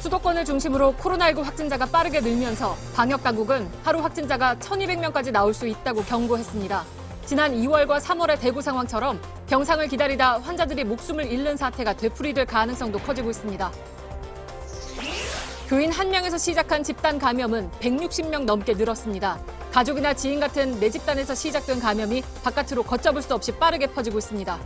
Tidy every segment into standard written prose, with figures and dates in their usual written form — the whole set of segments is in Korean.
수도권을 중심으로 코로나19 확진자가 빠르게 늘면서 방역당국은 하루 확진자가 1,200명까지 나올 수 있다고 경고했습니다. 지난 2월과 3월의 대구 상황처럼 병상을 기다리다 환자들이 목숨을 잃는 사태가 되풀이될 가능성도 커지고 있습니다. 교인 1명에서 시작한 집단 감염은 160명 넘게 늘었습니다. 가족이나 지인 같은 내 집단에서 시작된 감염이 바깥으로 걷잡을 수 없이 빠르게 퍼지고 있습니다.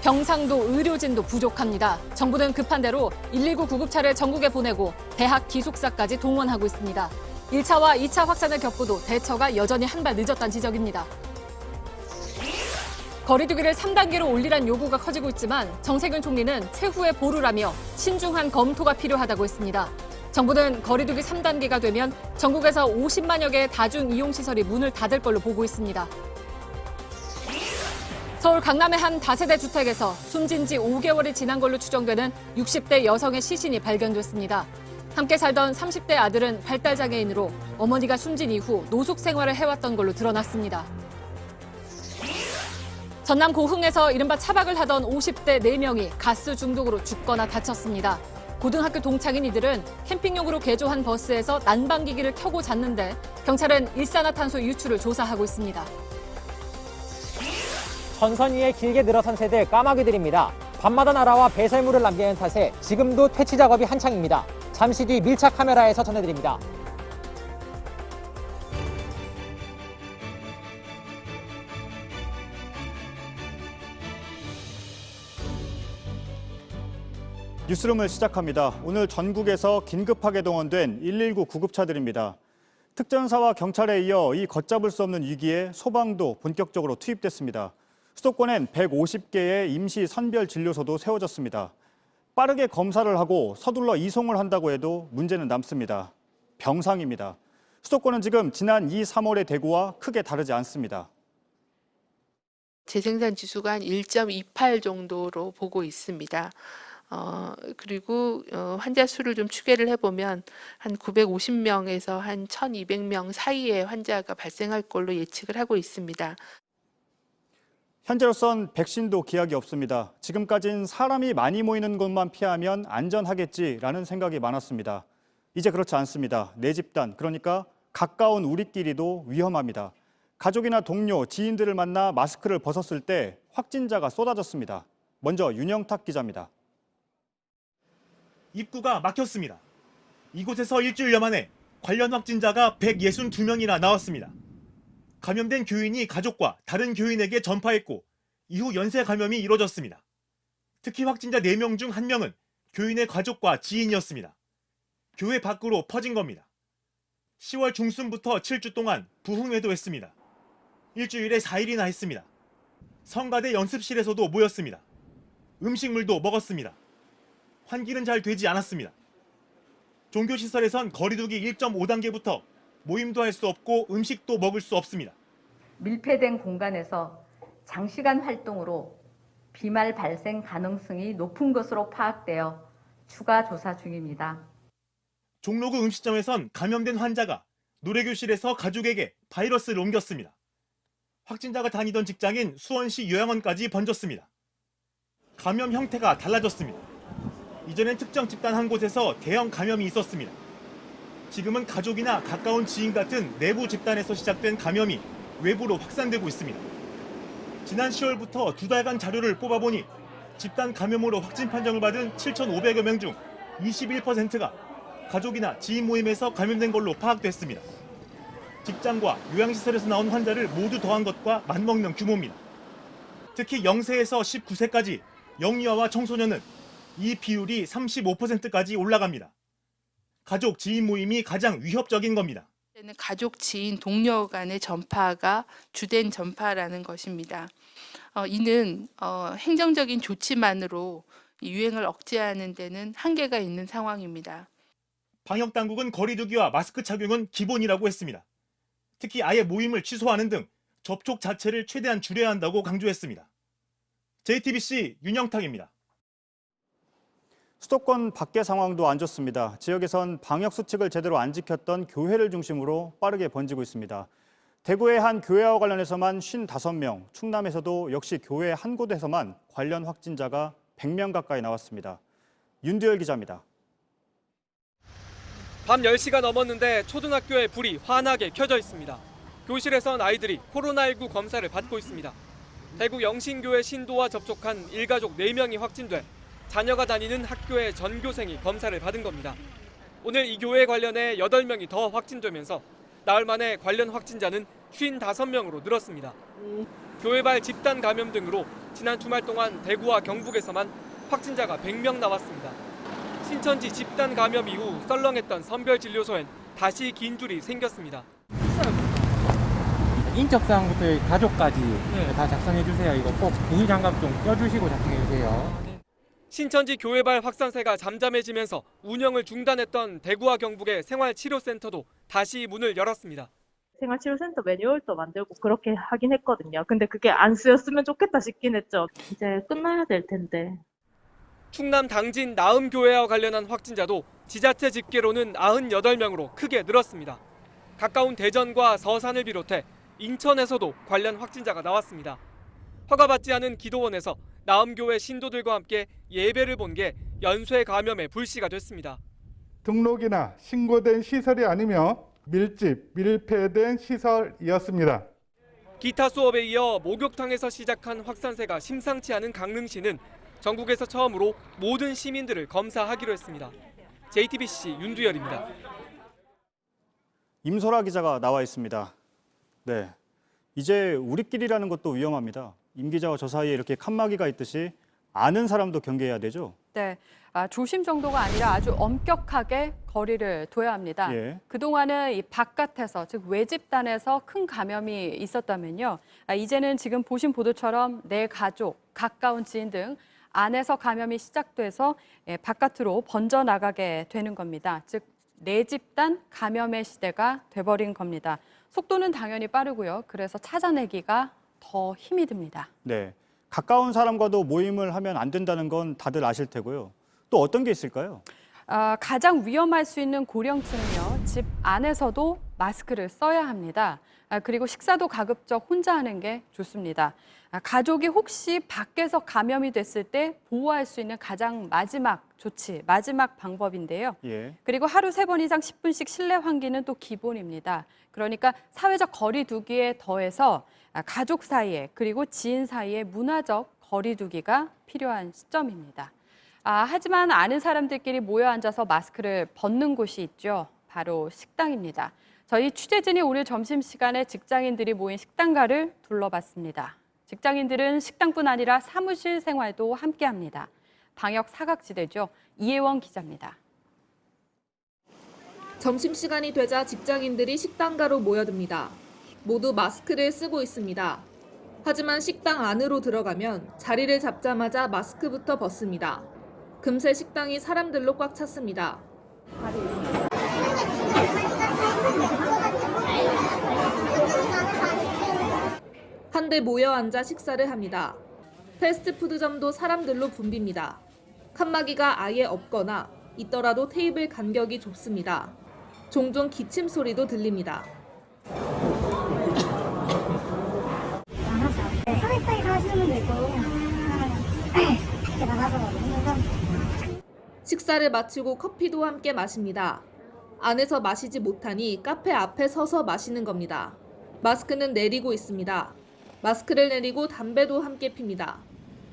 병상도 의료진도 부족합니다. 정부는 급한 대로 119 구급차를 전국에 보내고 대학 기숙사까지 동원하고 있습니다. 1차와 2차 확산을 겪고도 대처가 여전히 한 발 늦었다는 지적입니다. 거리두기를 3단계로 올리란 요구가 커지고 있지만 정세균 총리는 최후의 보루라며 신중한 검토가 필요하다고 했습니다. 정부는 거리두기 3단계가 되면 전국에서 50만여 개의 다중이용시설이 문을 닫을 걸로 보고 있습니다. 서울 강남의 한 다세대 주택에서 숨진 지 5개월이 지난 걸로 추정되는 60대 여성의 시신이 발견됐습니다. 함께 살던 30대 아들은 발달장애인으로 어머니가 숨진 이후 노숙 생활을 해왔던 걸로 드러났습니다. 전남 고흥에서 이른바 차박을 하던 50대 4명이 가스 중독으로 죽거나 다쳤습니다. 고등학교 동창인 이들은 캠핑용으로 개조한 버스에서 난방기기를 켜고 잤는데 경찰은 일산화탄소 유출을 조사하고 있습니다. 전선 위에 길게 늘어선 새들 까마귀들입니다. 밤마다 날아와 배설물을 남기는 탓에 지금도 퇴치 작업이 한창입니다. 잠시 뒤 밀착 카메라에서 전해드립니다. 뉴스룸을 시작합니다. 오늘 전국에서 긴급하게 동원된 119 구급차들입니다. 특전사와 경찰에 이어 이 걷잡을 수 없는 위기에 소방도 본격적으로 투입됐습니다. 수도권엔 150개의 임시 선별 진료소도 세워졌습니다. 빠르게 검사를 하고 서둘러 이송을 한다고 해도 문제는 남습니다. 병상입니다. 수도권은 지금 지난 2, 3월의 대구와 크게 다르지 않습니다. 재생산 지수가 한 1.28 정도로 보고 있습니다. 그리고 환자 수를 좀 추계를 해보면 한 950명에서 한 1,200명 사이에 환자가 발생할 걸로 예측을 하고 있습니다. 현재로선 백신도 기약이 없습니다. 지금까진 사람이 많이 모이는 곳만 피하면 안전하겠지라는 생각이 많았습니다. 이제 그렇지 않습니다. 내 집단, 그러니까 가까운 우리끼리도 위험합니다. 가족이나 동료, 지인들을 만나 마스크를 벗었을 때 확진자가 쏟아졌습니다. 먼저 윤영탁 기자입니다. 입구가 막혔습니다. 이곳에서 일주일여 만에 관련 확진자가 162명이나 나왔습니다. 감염된 교인이 가족과 다른 교인에게 전파했고 이후 연쇄 감염이 이루어졌습니다. 특히 확진자 4명 중 1명은 교인의 가족과 지인이었습니다. 교회 밖으로 퍼진 겁니다. 10월 중순부터 7주 동안 부흥회도 했습니다. 일주일에 4일이나 했습니다. 성가대 연습실에서도 모였습니다. 음식물도 먹었습니다. 환기는 잘 되지 않았습니다. 종교시설에선 거리두기 1.5단계부터 모임도 할 수 없고 음식도 먹을 수 없습니다. 밀폐된 공간에서 장시간 활동으로 비말 발생 가능성이 높은 것으로 파악되어 추가 조사 중입니다. 종로구 음식점에선 감염된 환자가 노래교실에서 가족에게 바이러스를 옮겼습니다. 확진자가 다니던 직장인 수원시 요양원까지 번졌습니다. 감염 형태가 달라졌습니다. 이전엔 특정 집단 한 곳에서 대형 감염이 있었습니다. 지금은 가족이나 가까운 지인 같은 내부 집단에서 시작된 감염이 외부로 확산되고 있습니다. 지난 10월부터 2달간 자료를 뽑아보니 집단 감염으로 확진 판정을 받은 7,500여 명 중 21%가 가족이나 지인 모임에서 감염된 걸로 파악됐습니다. 직장과 요양시설에서 나온 환자를 모두 더한 것과 맞먹는 규모입니다. 특히 0세에서 19세까지 영유아와 청소년은 이 비율이 35%까지 올라갑니다. 가족, 지인 모임이 가장 위협적인 겁니다. 가족, 지인, 동료 간의 전파가 주된 전파라는 것입니다. 이는 행정적인 조치만으로 유행을 억제하는 데는 한계가 있는 상황입니다. 방역당국은 거리두기와 마스크 착용은 기본이라고 했습니다. 특히 아예 모임을 취소하는 등 접촉 자체를 최대한 줄여야 한다고 강조했습니다. JTBC 윤영탁입니다. 수도권 밖의 상황도 안 좋습니다. 지역에선 방역수칙을 제대로 안 지켰던 교회를 중심으로 빠르게 번지고 있습니다. 대구의 한 교회와 관련해서만 55명, 충남에서도 역시 교회 한 곳에서만 관련 확진자가 100명 가까이 나왔습니다. 윤두열 기자입니다. 밤 10시가 넘었는데 초등학교에 불이 환하게 켜져 있습니다. 교실에선 아이들이 코로나19 검사를 받고 있습니다. 대구 영신교회 신도와 접촉한 일가족 4명이 확진돼 자녀가 다니는 학교의 전교생이 검사를 받은 겁니다. 오늘 이 교회 관련해 8명이 더 확진되면서 나흘 만에 관련 확진자는 55명으로 늘었습니다. 교회발 집단 감염 등으로 지난 주말 동안 대구와 경북에서만 확진자가 100명 나왔습니다. 신천지 집단 감염 이후 썰렁했던 선별진료소엔 다시 긴 줄이 생겼습니다. 인적사항부터 가족까지 다 작성해 주세요. 이거 꼭 구의장갑 좀 껴주시고 작성해 주세요. 신천지 교회발 확산세가 잠잠해지면서 운영을 중단했던 대구와 경북의 생활치료센터도 다시 문을 열었습니다. 생활치료센터 매뉴얼도 만들고 그렇게 하긴 했거든요. 근데 그게 안 쓰였으면 좋겠다 싶긴 했죠. 이제 끝나야 될 텐데. 충남 당진 나음교회와 관련한 확진자도 지자체 집계로는 98명으로 크게 늘었습니다. 가까운 대전과 서산을 비롯해 인천에서도 관련 확진자가 나왔습니다. 허가받지 않은 기도원에서 나음교회 신도들과 함께 예배를 본 게 연쇄 감염의 불씨가 됐습니다. 등록이나 신고된 시설이 아니며 밀폐된 시설이었습니다. 기타 수업에 이어 목욕탕에서 시작한 확산세가 심상치 않은 강릉시는 전국에서 처음으로 모든 시민들을 검사하기로 했습니다. JTBC 윤두열입니다. 임소라 기자가 나와 있습니다. 네, 이제 우리끼리라는 것도 위험합니다. 임 기자와 저 사이에 이렇게 칸막이가 있듯이 아는 사람도 경계해야 되죠? 네, 조심 정도가 아니라 아주 엄격하게 거리를 둬야 합니다. 예. 그동안은 이 바깥에서, 즉 외집단에서 큰 감염이 있었다면요. 이제는 지금 보신 보도처럼 내 가족, 가까운 지인 등 안에서 감염이 시작돼서 바깥으로 번져나가게 되는 겁니다. 즉 내집단 감염의 시대가 돼버린 겁니다. 속도는 당연히 빠르고요. 그래서 찾아내기가 더 힘이 듭니다. 네, 가까운 사람과도 모임을 하면 안 된다는 건 다들 아실 테고요. 또 어떤 게 있을까요? 가장 위험할 수 있는 고령층은요. 집 안에서도 마스크를 써야 합니다. 그리고 식사도 가급적 혼자 하는 게 좋습니다. 가족이 혹시 밖에서 감염이 됐을 때 보호할 수 있는 가장 마지막 조치, 마지막 방법인데요. 예. 그리고 하루 3번 이상 10분씩 실내 환기는 또 기본입니다. 그러니까 사회적 거리 두기에 더해서 가족 사이에 그리고 지인 사이에 문화적 거리 두기가 필요한 시점입니다. 하지만 아는 사람들끼리 모여 앉아서 마스크를 벗는 곳이 있죠. 바로 식당입니다. 저희 취재진이 오늘 점심시간에 직장인들이 모인 식당가를 둘러봤습니다. 직장인들은 식당뿐 아니라 사무실 생활도 함께합니다. 방역 사각지대죠. 이혜원 기자입니다. 점심시간이 되자 직장인들이 식당가로 모여듭니다. 모두 마스크를 쓰고 있습니다. 하지만 식당 안으로 들어가면 자리를 잡자마자 마스크부터 벗습니다. 금세 식당이 사람들로 꽉 찼습니다. 한데 모여 앉아 식사를 합니다. 패스트푸드점도 사람들로 붐빕니다. 칸막이가 아예 없거나 있더라도 테이블 간격이 좁습니다. 종종 기침 소리도 들립니다. 식사를 마치고 커피도 함께 마십니다. 안에서 마시지 못하니 카페 앞에 서서 마시는 겁니다. 마스크는 내리고 있습니다. 마스크를 내리고 담배도 함께 핍니다.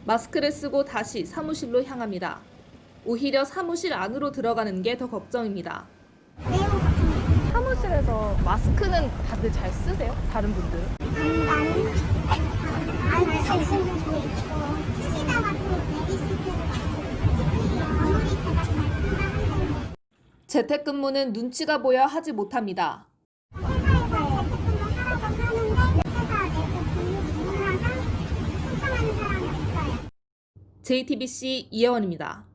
마스크를 쓰고 다시 사무실로 향합니다. 오히려 사무실 안으로 들어가는 게 더 걱정입니다. 사무실에서 마스크는 다들 잘 쓰세요? 다른 분들은? 재택근무는 눈치가 보여 하지 못합니다. JTBC 이혜원입니다.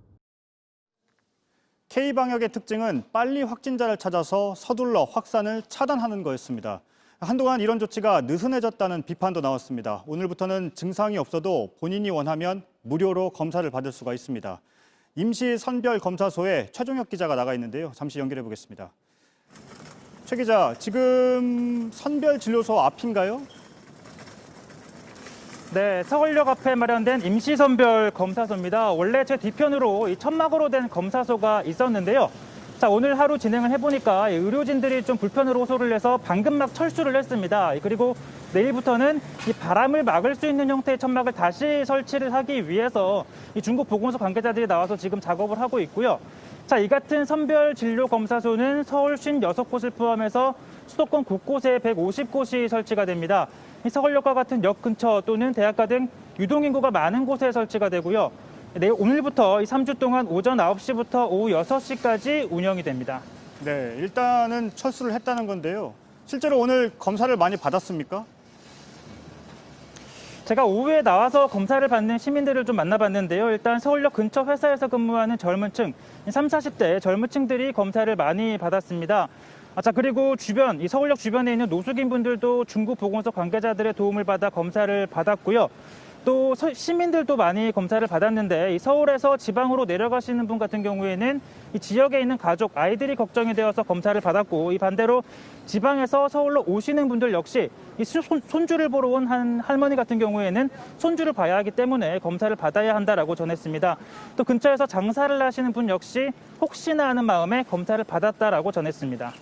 K방역의 특징은 빨리 확진자를 찾아서 서둘러 확산을 차단하는 거였습니다. 한동안 이런 조치가 느슨해졌다는 비판도 나왔습니다. 오늘부터는 증상이 없어도 본인이 원하면 무료로 검사를 받을 수가 있습니다. 임시선별검사소에 최종혁 기자가 나가 있는데요. 잠시 연결해 보겠습니다. 최 기자, 지금 선별진료소 앞인가요? 네, 서울역 앞에 마련된 임시선별 검사소입니다. 원래 제 뒤편으로 이 천막으로 된 검사소가 있었는데요. 자, 오늘 하루 진행을 해보니까 의료진들이 좀 불편으로 호소를 해서 방금 막 철수를 했습니다. 그리고 내일부터는 이 바람을 막을 수 있는 형태의 천막을 다시 설치를 하기 위해서 이 중국 보건소 관계자들이 나와서 지금 작업을 하고 있고요. 자, 이 같은 선별 진료 검사소는 서울 56곳을 포함해서 수도권 곳곳에 150곳이 설치가 됩니다. 이 서울역과 같은 역 근처 또는 대학가 등 유동인구가 많은 곳에 설치가 되고요. 오늘부터 3주 동안 오전 9시부터 오후 6시까지 운영이 됩니다. 네, 일단은 철수를 했다는 건데요. 실제로 오늘 검사를 많이 받았습니까? 제가 오후에 나와서 검사를 받는 시민들을 좀 만나봤는데요. 일단 서울역 근처 회사에서 근무하는 젊은 층, 30, 40대 젊은 층들이 검사를 많이 받았습니다. 자, 그리고 이 서울역 주변에 있는 노숙인 분들도 중국 보건소 관계자들의 도움을 받아 검사를 받았고요. 또 시민들도 많이 검사를 받았는데 이 서울에서 지방으로 내려가시는 분 같은 경우에는 이 지역에 있는 가족, 아이들이 걱정이 되어서 검사를 받았고, 이 반대로 지방에서 서울로 오시는 분들 역시 이 손주를 보러 온 한 할머니 같은 경우에는 손주를 봐야 하기 때문에 검사를 받아야 한다라고 전했습니다. 또 근처에서 장사를 하시는 분 역시 혹시나 하는 마음에 검사를 받았다라고 전했습니다.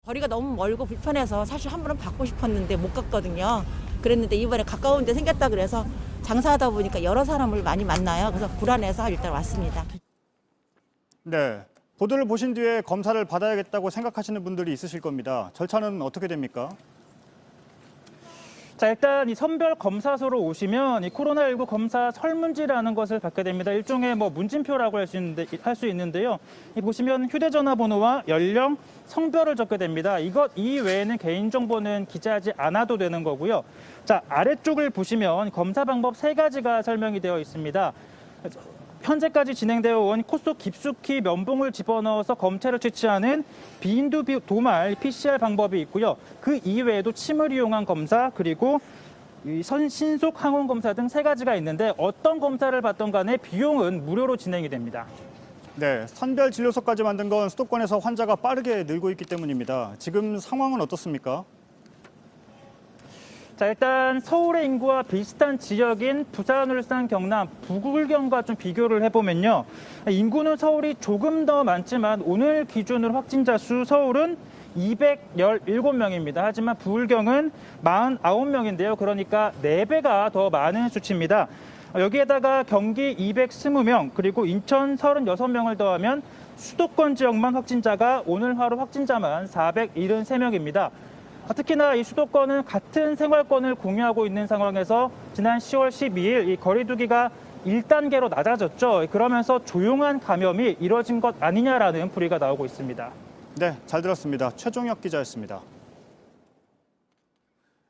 거리가 너무 멀고 불편해서 사실 한 번은 받고 싶었는데 못 갔거든요. 그랬는데 이번에 가까운 데 생겼다 그래서 장사하다 보니까 여러 사람을 많이 만나요. 그래서 불안해서 일단 왔습니다. 네, 보도를 보신 뒤에 검사를 받아야겠다고 생각하시는 분들이 있으실 겁니다. 절차는 어떻게 됩니까? 자, 일단 이 선별 검사소로 오시면 이 코로나19 검사 설문지라는 것을 받게 됩니다. 일종의 문진표라고 할 수 있는데요. 이 보시면 휴대전화 번호와 연령, 성별을 적게 됩니다. 이것 이외에는 개인정보는 기재하지 않아도 되는 거고요. 자, 아래쪽을 보시면 검사 방법 3가지가 설명이 되어 있습니다. 현재까지 진행되어 온 코 속 깊숙이 면봉을 집어넣어서 검체를 채취하는 비인두 도말 PCR 방법이 있고요. 그 이외에도 침을 이용한 검사, 그리고 신속 항원 검사 등 3가지가 있는데 어떤 검사를 받던 간에 비용은 무료로 진행이 됩니다. 네, 선별 진료소까지 만든 건 수도권에서 환자가 빠르게 늘고 있기 때문입니다. 지금 상황은 어떻습니까? 자, 일단 서울의 인구와 비슷한 지역인 부산, 울산, 경남, 부울경과 좀 비교를 해보면요. 인구는 서울이 조금 더 많지만 오늘 기준으로 확진자 수 서울은 217명입니다. 하지만 부울경은 49명인데요. 그러니까 4배가 더 많은 수치입니다. 여기에다가 경기 220명, 그리고 인천 36명을 더하면 수도권 지역만 확진자가 오늘 하루 확진자만 473명입니다. 특히나 이 수도권은 같은 생활권을 공유하고 있는 상황에서 지난 10월 12일 이 거리두기가 1단계로 낮아졌죠. 그러면서 조용한 감염이 이뤄진 것 아니냐라는 풀이가 나오고 있습니다. 네, 잘 들었습니다. 최종혁 기자였습니다.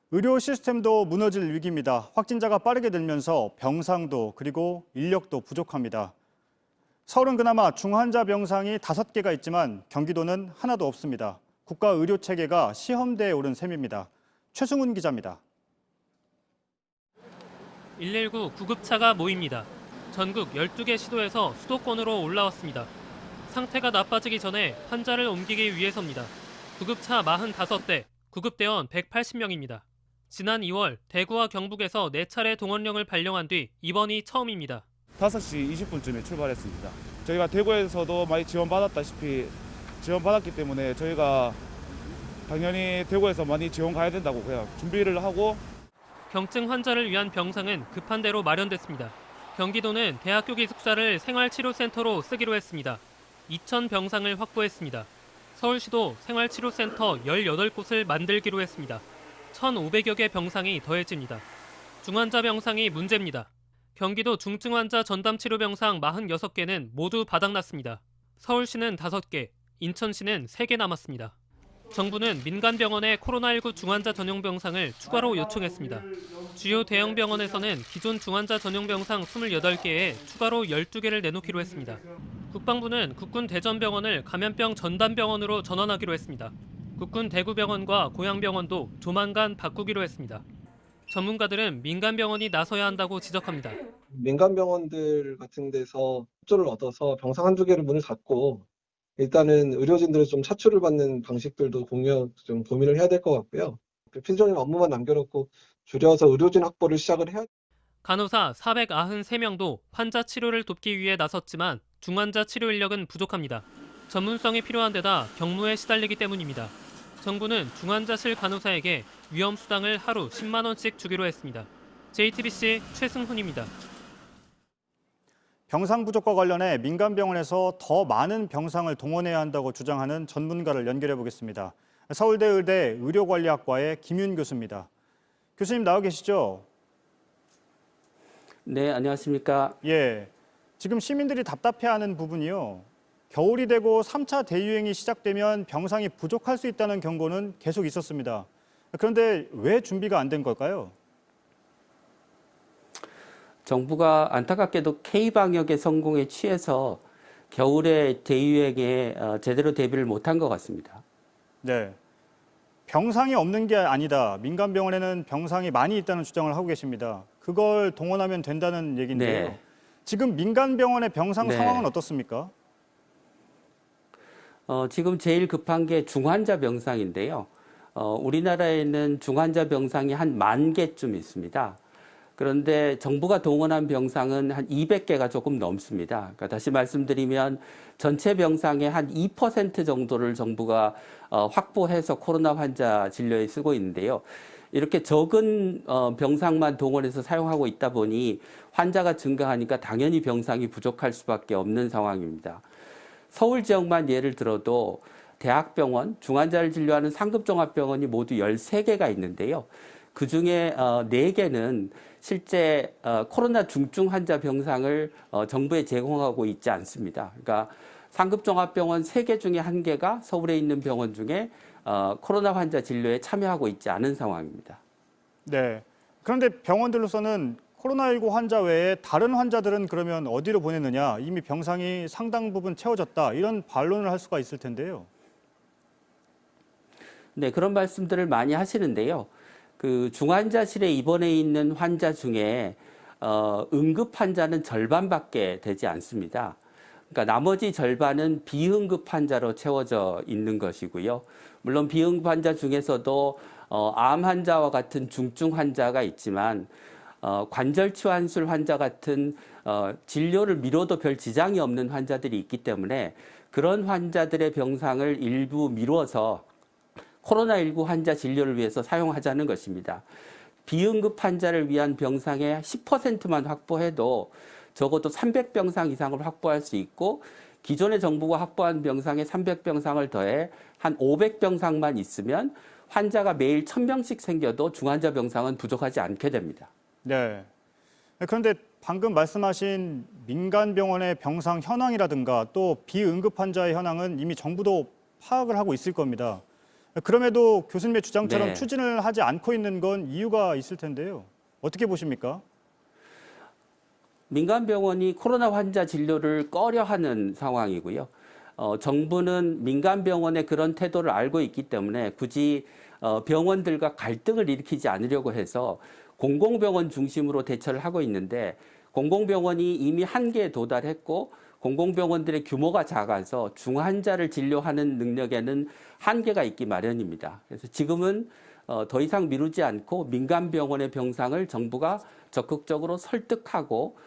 의료 시스템도 무너질 위기입니다. 확진자가 빠르게 늘면서 병상도 그리고 인력도 부족합니다. 서울은 그나마 중환자 병상이 5개가 있지만 경기도는 하나도 없습니다. 국가 의료 체계가 시험대에 오른 셈입니다. 최승훈 기자입니다. 119 구급차가 모입니다. 전국 12개 시도에서 수도권으로 올라왔습니다. 상태가 나빠지기 전에 환자를 옮기기 위해서입니다. 구급차 45대, 구급대원 180명입니다. 지난 2월 대구와 경북에서 4차례 동원령을 발령한 뒤 이번이 처음입니다. 5시 20분쯤에 출발했습니다. 저희가 대구에서도 많이 지원받았기 때문에 저희가 당연히 대구에서 많이 지원 가야 된다고 그냥 준비를 하고. 경증 환자를 위한 병상은 급한 대로 마련됐습니다. 경기도는 대학교 기숙사를 생활치료센터로 쓰기로 했습니다. 2,000 병상을 확보했습니다. 서울시도 생활치료센터 18곳을 만들기로 했습니다. 1,500여 개 병상이 더해집니다. 중환자 병상이 문제입니다. 경기도 중증 환자 전담 치료 병상 46개는 모두 바닥났습니다. 서울시는 5개, 인천시는 3개 남았습니다. 정부는 민간 병원의 코로나19 중환자 전용 병상을 추가로 요청했습니다. 주요 대형 병원에서는 기존 중환자 전용 병상 28개에 추가로 12개를 내놓기로 했습니다. 국방부는 국군 대전병원을 감염병 전담병원으로 전환하기로 했습니다. 국군 대구병원과 고양병원도 조만간 바꾸기로 했습니다. 전문가들은 민간 병원이 나서야 한다고 지적합니다. 민간 병원들 같은 데서 협조를 얻어서 병상 한두 개를 문을 닫고 일단은 의료진들을 좀 차출을 받는 방식들도 좀 고민을 해야 될 것 같고요. 필수적인 업무만 남겨놓고 줄여서 의료진 확보를 시작을 해야. 간호사 493명도 환자 치료를 돕기 위해 나섰지만 중환자 치료 인력은 부족합니다. 전문성이 필요한 데다 경무에 시달리기 때문입니다. 정부는 중환자실 간호사에게 위험수당을 하루 10만 원씩 주기로 했습니다. JTBC 최승훈입니다. 병상 부족과 관련해 민간 병원에서 더 많은 병상을 동원해야 한다고 주장하는 전문가를 연결해 보겠습니다. 서울대 의대 의료관리학과의 김윤 교수입니다. 교수님 나와 계시죠? 네, 안녕하십니까? 예. 지금 시민들이 답답해하는 부분이요. 겨울이 되고 3차 대유행이 시작되면 병상이 부족할 수 있다는 경고는 계속 있었습니다. 그런데 왜 준비가 안 된 걸까요? 정부가 안타깝게도 K방역의 성공에 취해서 겨울에 대유행에 제대로 대비를 못한 것 같습니다. 네. 병상이 없는 게 아니다. 민간 병원에는 병상이 많이 있다는 주장을 하고 계십니다. 그걸 동원하면 된다는 얘기인데요. 네. 지금 민간 병원의 병상 네. 상황은 어떻습니까? 지금 제일 급한 게 중환자 병상인데요. 우리나라에는 중환자 병상이 한 10,000개쯤 있습니다. 그런데 정부가 동원한 병상은 한 200개가 조금 넘습니다. 그러니까 다시 말씀드리면 전체 병상의 한 2% 정도를 정부가 확보해서 코로나 환자 진료에 쓰고 있는데요. 이렇게 적은 병상만 동원해서 사용하고 있다 보니 환자가 증가하니까 당연히 병상이 부족할 수밖에 없는 상황입니다. 서울 지역만 예를 들어도 대학병원, 중환자를 진료하는 상급종합병원이 모두 13개가 있는데요. 그중에 4개는 실제 코로나 중증 환자 병상을 정부에 제공하고 있지 않습니다. 그러니까 상급종합병원 3개 중에 1개가 서울에 있는 병원 중에 코로나 환자 진료에 참여하고 있지 않은 상황입니다. 네. 그런데 병원들로서는 코로나19 환자 외에 다른 환자들은 그러면 어디로 보내느냐, 이미 병상이 상당 부분 채워졌다, 이런 반론을 할 수가 있을 텐데요. 네, 그런 말씀들을 많이 하시는데요. 그 중환자실에 입원해 있는 환자 중에 응급 환자는 절반밖에 되지 않습니다. 그러니까 나머지 절반은 비응급 환자로 채워져 있는 것이고요. 물론 비응급 환자 중에서도 암 환자와 같은 중증 환자가 있지만 관절 치환술 환자 같은 진료를 미뤄도 별 지장이 없는 환자들이 있기 때문에 그런 환자들의 병상을 일부 미뤄서 코로나19 환자 진료를 위해서 사용하자는 것입니다. 비응급 환자를 위한 병상의 10%만 확보해도 적어도 300병상 이상을 확보할 수 있고 기존의 정부가 확보한 병상에 300병상을 더해 한 500병상만 있으면 환자가 매일 1,000명씩 생겨도 중환자 병상은 부족하지 않게 됩니다. 네. 그런데 방금 말씀하신 민간 병원의 병상 현황이라든가 또 비응급 환자의 현황은 이미 정부도 파악을 하고 있을 겁니다. 그럼에도 교수님의 주장처럼 네. 추진을 하지 않고 있는 건 이유가 있을 텐데요. 어떻게 보십니까? 민간 병원이 코로나 환자 진료를 꺼려하는 상황이고요. 정부는 민간 병원의 그런 태도를 알고 있기 때문에 굳이 병원들과 갈등을 일으키지 않으려고 해서 공공병원 중심으로 대처를 하고 있는데 공공병원이 이미 한계에 도달했고 공공병원들의 규모가 작아서 중환자를 진료하는 능력에는 한계가 있기 마련입니다. 그래서 지금은 더 이상 미루지 않고 민간병원의 병상을 정부가 적극적으로 설득하고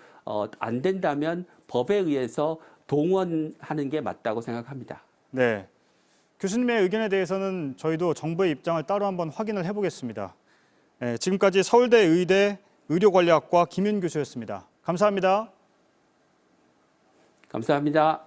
안 된다면 법에 의해서 동원하는 게 맞다고 생각합니다. 네. 교수님의 의견에 대해서는 저희도 정부의 입장을 따로 한번 확인을 해보겠습니다. 네, 지금까지 서울대 의대 의료관리학과 김윤 교수였습니다. 감사합니다. 감사합니다.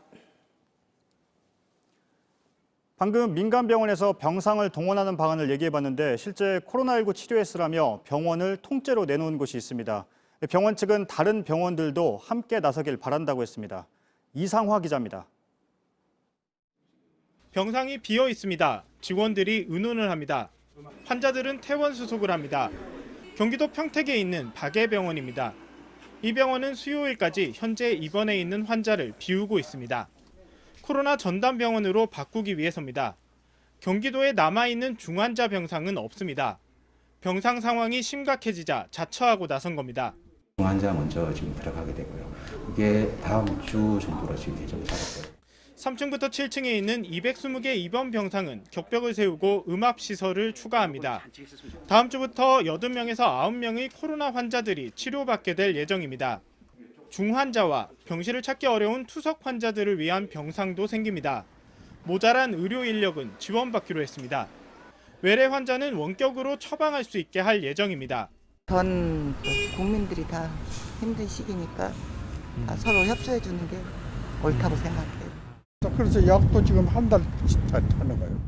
방금 민간병원에서 병상을 동원하는 방안을 얘기해봤는데 실제 코로나19 치료에 쓰라며 병원을 통째로 내놓은 곳이 있습니다. 병원 측은 다른 병원들도 함께 나서길 바란다고 했습니다. 이상화 기자입니다. 병상이 비어 있습니다. 직원들이 의논을 합니다. 환자들은 퇴원 수속을 합니다. 경기도 평택에 있는 박예병원입니다. 이 병원은 수요일까지 현재 입원해 있는 환자를 비우고 있습니다. 코로나 전담병원으로 바꾸기 위해서입니다. 경기도에 남아있는 중환자 병상은 없습니다. 병상 상황이 심각해지자 자처하고 나선 겁니다. 중환자 먼저 지금 들어가게 되고요. 이게 다음 주 정도로 지금 예정을 잡았고요. 3층부터 7층에 있는 220개 입원 병상은 격벽을 세우고 음압시설을 추가합니다. 다음 주부터 80명에서 9명의 코로나 환자들이 치료받게 될 예정입니다. 중환자와 병실을 찾기 어려운 투석 환자들을 위한 병상도 생깁니다. 모자란 의료 인력은 지원받기로 했습니다. 외래 환자는 원격으로 처방할 수 있게 할 예정입니다. 전 국민들이 다 힘든 시기니까 서로 협조해 주는 게 옳다고 생각해요. 그래서 약도 지금 한 달 타는 거예요.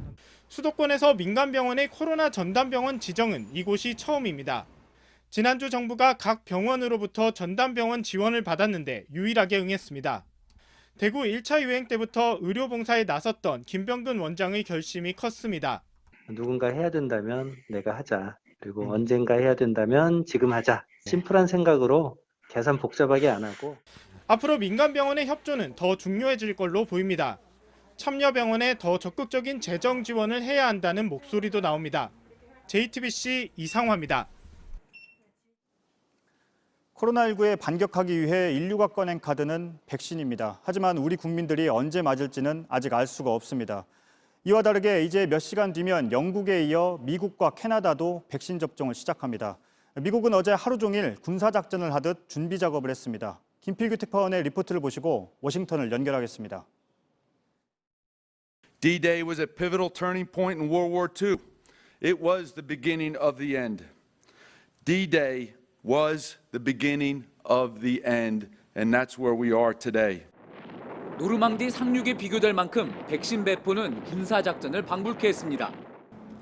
수도권에서 민간병원의 코로나 전담병원 지정은 이곳이 처음입니다. 지난주 정부가 각 병원으로부터 전담병원 지원을 받았는데 유일하게 응했습니다. 대구 1차 유행 때부터 의료봉사에 나섰던 김병근 원장의 결심이 컸습니다. 누군가 해야 된다면 내가 하자. 그리고 언젠가 해야 된다면 지금 하자. 심플한 생각으로 계산 복잡하게 안 하고. 앞으로 민간병원의 협조는 더 중요해질 걸로 보입니다. 참여병원에 더 적극적인 재정 지원을 해야 한다는 목소리도 나옵니다. JTBC 이상화입니다. 코로나19에 반격하기 위해 인류가 꺼낸 카드는 백신입니다. 하지만 우리 국민들이 언제 맞을지는 아직 알 수가 없습니다. 이와 다르게 이제 몇 시간 뒤면 영국에 이어 미국과 캐나다도 백신 접종을 시작합니다. 미국은 어제 하루 종일 군사작전을 하듯 준비 작업을 했습니다. 김필규 특파원의 리포트를 보시고 워싱턴을 연결하겠습니다. D-Day was a pivotal turning point in World War II. It was the beginning of the end. D-Day was the beginning of the end, and that's where we are today. 노르망디 상륙에 비교될 만큼 백신 배포는 군사작전을 방불케 했습니다.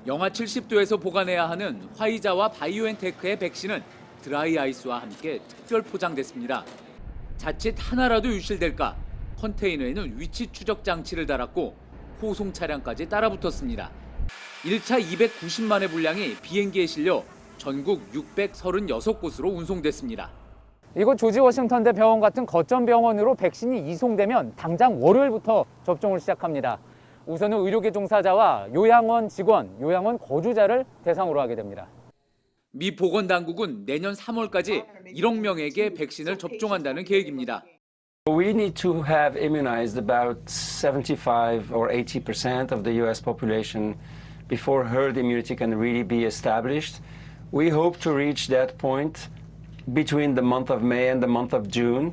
영하 70도에서 보관해야 하는 화이자와 바이오엔테크의 백신은 드라이 아이스와 함께 특별 포장됐습니다. 자칫 하나라도 유실될까 컨테이너에는 위치 추적 장치를 달았고 호송 차량까지 따라붙었습니다. 1차 290만의 분량이 비행기에 실려 전국 636곳으로 운송됐습니다. 이곳 조지 워싱턴대 병원 같은 거점 병원으로 백신이 이송되면 당장 월요일부터 접종을 시작합니다. 우선은 의료계 종사자와 요양원 직원, 요양원 거주자를 대상으로 하게 됩니다. 미 보건당국은 내년 3월까지 1억 명에게 백신을 접종한다는 계획입니다. We need to have immunized about 75 or 80% of the US population before herd immunity can really be established. We hope to reach that point between the month of May and the month of June.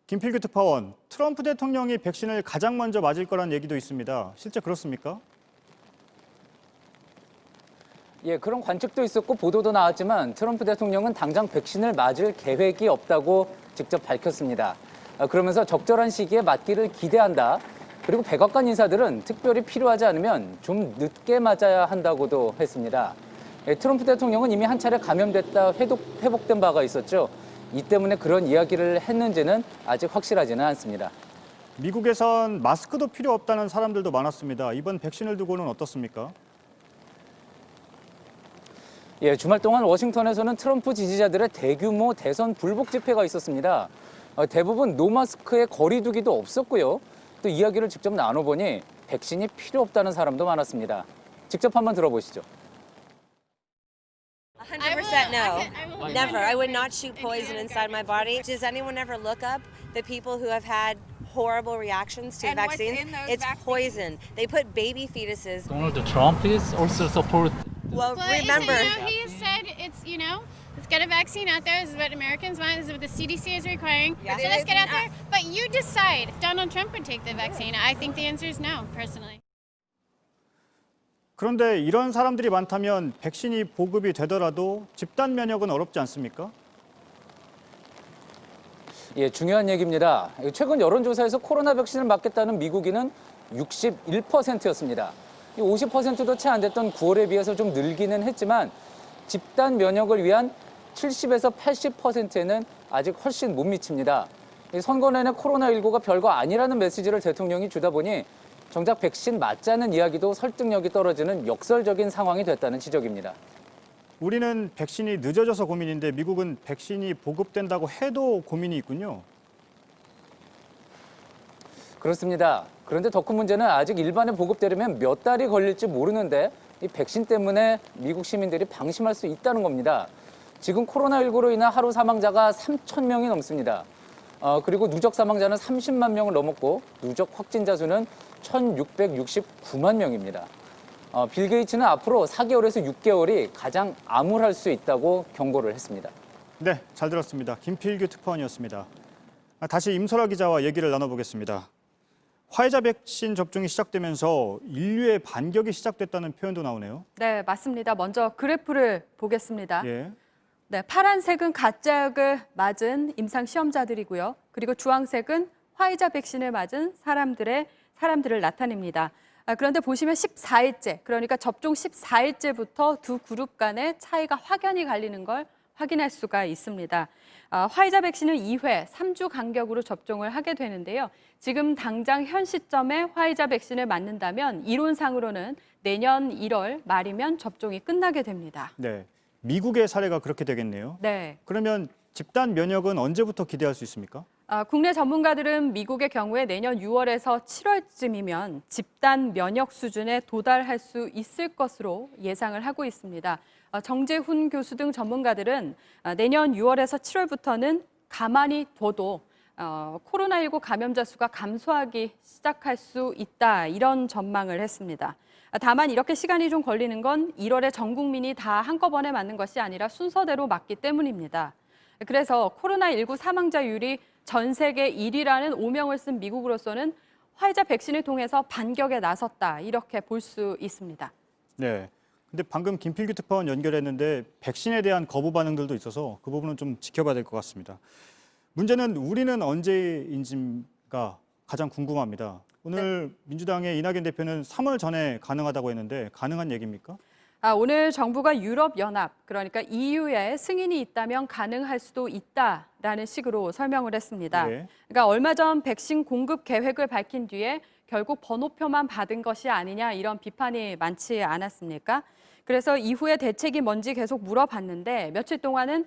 김필규 특파원, 트럼프 대통령이 백신을 가장 먼저 맞을 거란 얘기도 있습니다. 실제 그렇습니까? 예, 그런 관측도 있었고 보도도 나왔지만 트럼프 대통령은 당장 백신을 맞을 계획이 없다고 직접 밝혔습니다. 그러면서 적절한 시기에 맞기를 기대한다. 그리고 백악관 인사들은 특별히 필요하지 않으면 좀 늦게 맞아야 한다고도 했습니다. 트럼프 대통령은 이미 한 차례 감염됐다 회복된 바가 있었죠. 이 때문에 그런 이야기를 했는지는 아직 확실하지는 않습니다. 미국에선 마스크도 필요 없다는 사람들도 많았습니다. 이번 백신을 두고는 어떻습니까? 예, 주말 동안 워싱턴에서는 트럼프 지지자들의 대규모 대선 불복 집회가 있었습니다. 대부분 노마스크에 거리 두기도 없었고요. 또 이야기를 직접 나눠보니 백신이 필요 없다는 사람도 많았습니다. 직접 한번 들어보시죠. 100% no. Never. I would not shoot poison inside my body. Does anyone ever look up the people who have had horrible reactions to vaccines? It's poison. They put baby fetuses. Donald Trump is also support. Well, remember. He said let's get a vaccine out there. This is what Americans want. This is what the CDC is requiring. Yes, so let's get out there. But you decide if Donald Trump would take the vaccine. I think the answer is no, personally. 그런데 이런 사람들이 많다면 백신이 보급이 되더라도 집단 면역은 어렵지 않습니까? 예, 중요한 얘기입니다. 최근 여론조사에서 코로나 백신을 맞겠다는 미국인은 61%였습니다. 50%도 채 안 됐던 9월에 비해서 좀 늘기는 했지만 집단 면역을 위한 70에서 80%에는 아직 훨씬 못 미칩니다. 선거 내내 코로나19가 별거 아니라는 메시지를 대통령이 주다 보니 정작 백신 맞자는 이야기도 설득력이 떨어지는 역설적인 상황이 됐다는 지적입니다. 우리는 백신이 늦어져서 고민인데 미국은 백신이 보급된다고 해도 고민이 있군요. 그렇습니다. 그런데 더 큰 문제는 아직 일반에 보급되려면 몇 달이 걸릴지 모르는데 이 백신 때문에 미국 시민들이 방심할 수 있다는 겁니다. 지금 코로나19로 인한 하루 사망자가 3,000명이 넘습니다. 그리고 누적 사망자는 30만 명을 넘었고 누적 확진자 수는 1,669만 명입니다. 빌 게이츠는 앞으로 4개월에서 6개월이 가장 암울할 수 있다고 경고를 했습니다. 네, 잘 들었습니다. 김필규 특파원이었습니다. 다시 임소라 기자와 얘기를 나눠보겠습니다. 화이자 백신 접종이 시작되면서 인류의 반격이 시작됐다는 표현도 나오네요. 네, 맞습니다. 먼저 그래프를 보겠습니다. 예. 네, 파란색은 가짜약을 맞은 임상 시험자들이고요. 그리고 주황색은 화이자 백신을 맞은 사람들을 나타냅니다. 그런데 보시면 14일째, 그러니까 접종 14일째부터 두 그룹 간의 차이가 확연히 갈리는 걸 확인할 수가 있습니다. 화이자 백신은 2회, 3주 간격으로 접종을 하게 되는데요. 지금 당장 현 시점에 화이자 백신을 맞는다면 이론상으로는 내년 1월 말이면 접종이 끝나게 됩니다. 네, 미국의 사례가 그렇게 되겠네요. 네. 그러면 집단 면역은 언제부터 기대할 수 있습니까? 국내 전문가들은 미국의 경우에 내년 6월에서 7월쯤이면 집단 면역 수준에 도달할 수 있을 것으로 예상을 하고 있습니다. 정재훈 교수 등 전문가들은 내년 6월에서 7월부터는 가만히 둬도 코로나19 감염자 수가 감소하기 시작할 수 있다, 이런 전망을 했습니다. 다만 이렇게 시간이 좀 걸리는 건 1월에 전 국민이 다 한꺼번에 맞는 것이 아니라 순서대로 맞기 때문입니다. 그래서 코로나19 사망자율이 전 세계 1위라는 오명을 쓴 미국으로서는 화이자 백신을 통해서 반격에 나섰다, 이렇게 볼 수 있습니다. 네. 근데 방금 김필규 특파원 연결했는데 백신에 대한 거부 반응들도 있어서 그 부분은 좀 지켜봐야 될 것 같습니다. 문제는 우리는 언제인지가 가장 궁금합니다. 오늘 네. 민주당의 이낙연 대표는 3월 전에 가능하다고 했는데 가능한 얘기입니까? 오늘 정부가 유럽연합, 그러니까 EU에 승인이 있다면 가능할 수도 있다라는 식으로 설명을 했습니다. 네. 그러니까 얼마 전 백신 공급 계획을 밝힌 뒤에 결국 번호표만 받은 것이 아니냐, 이런 비판이 많지 않았습니까? 그래서 이후에 대책이 뭔지 계속 물어봤는데 며칠 동안은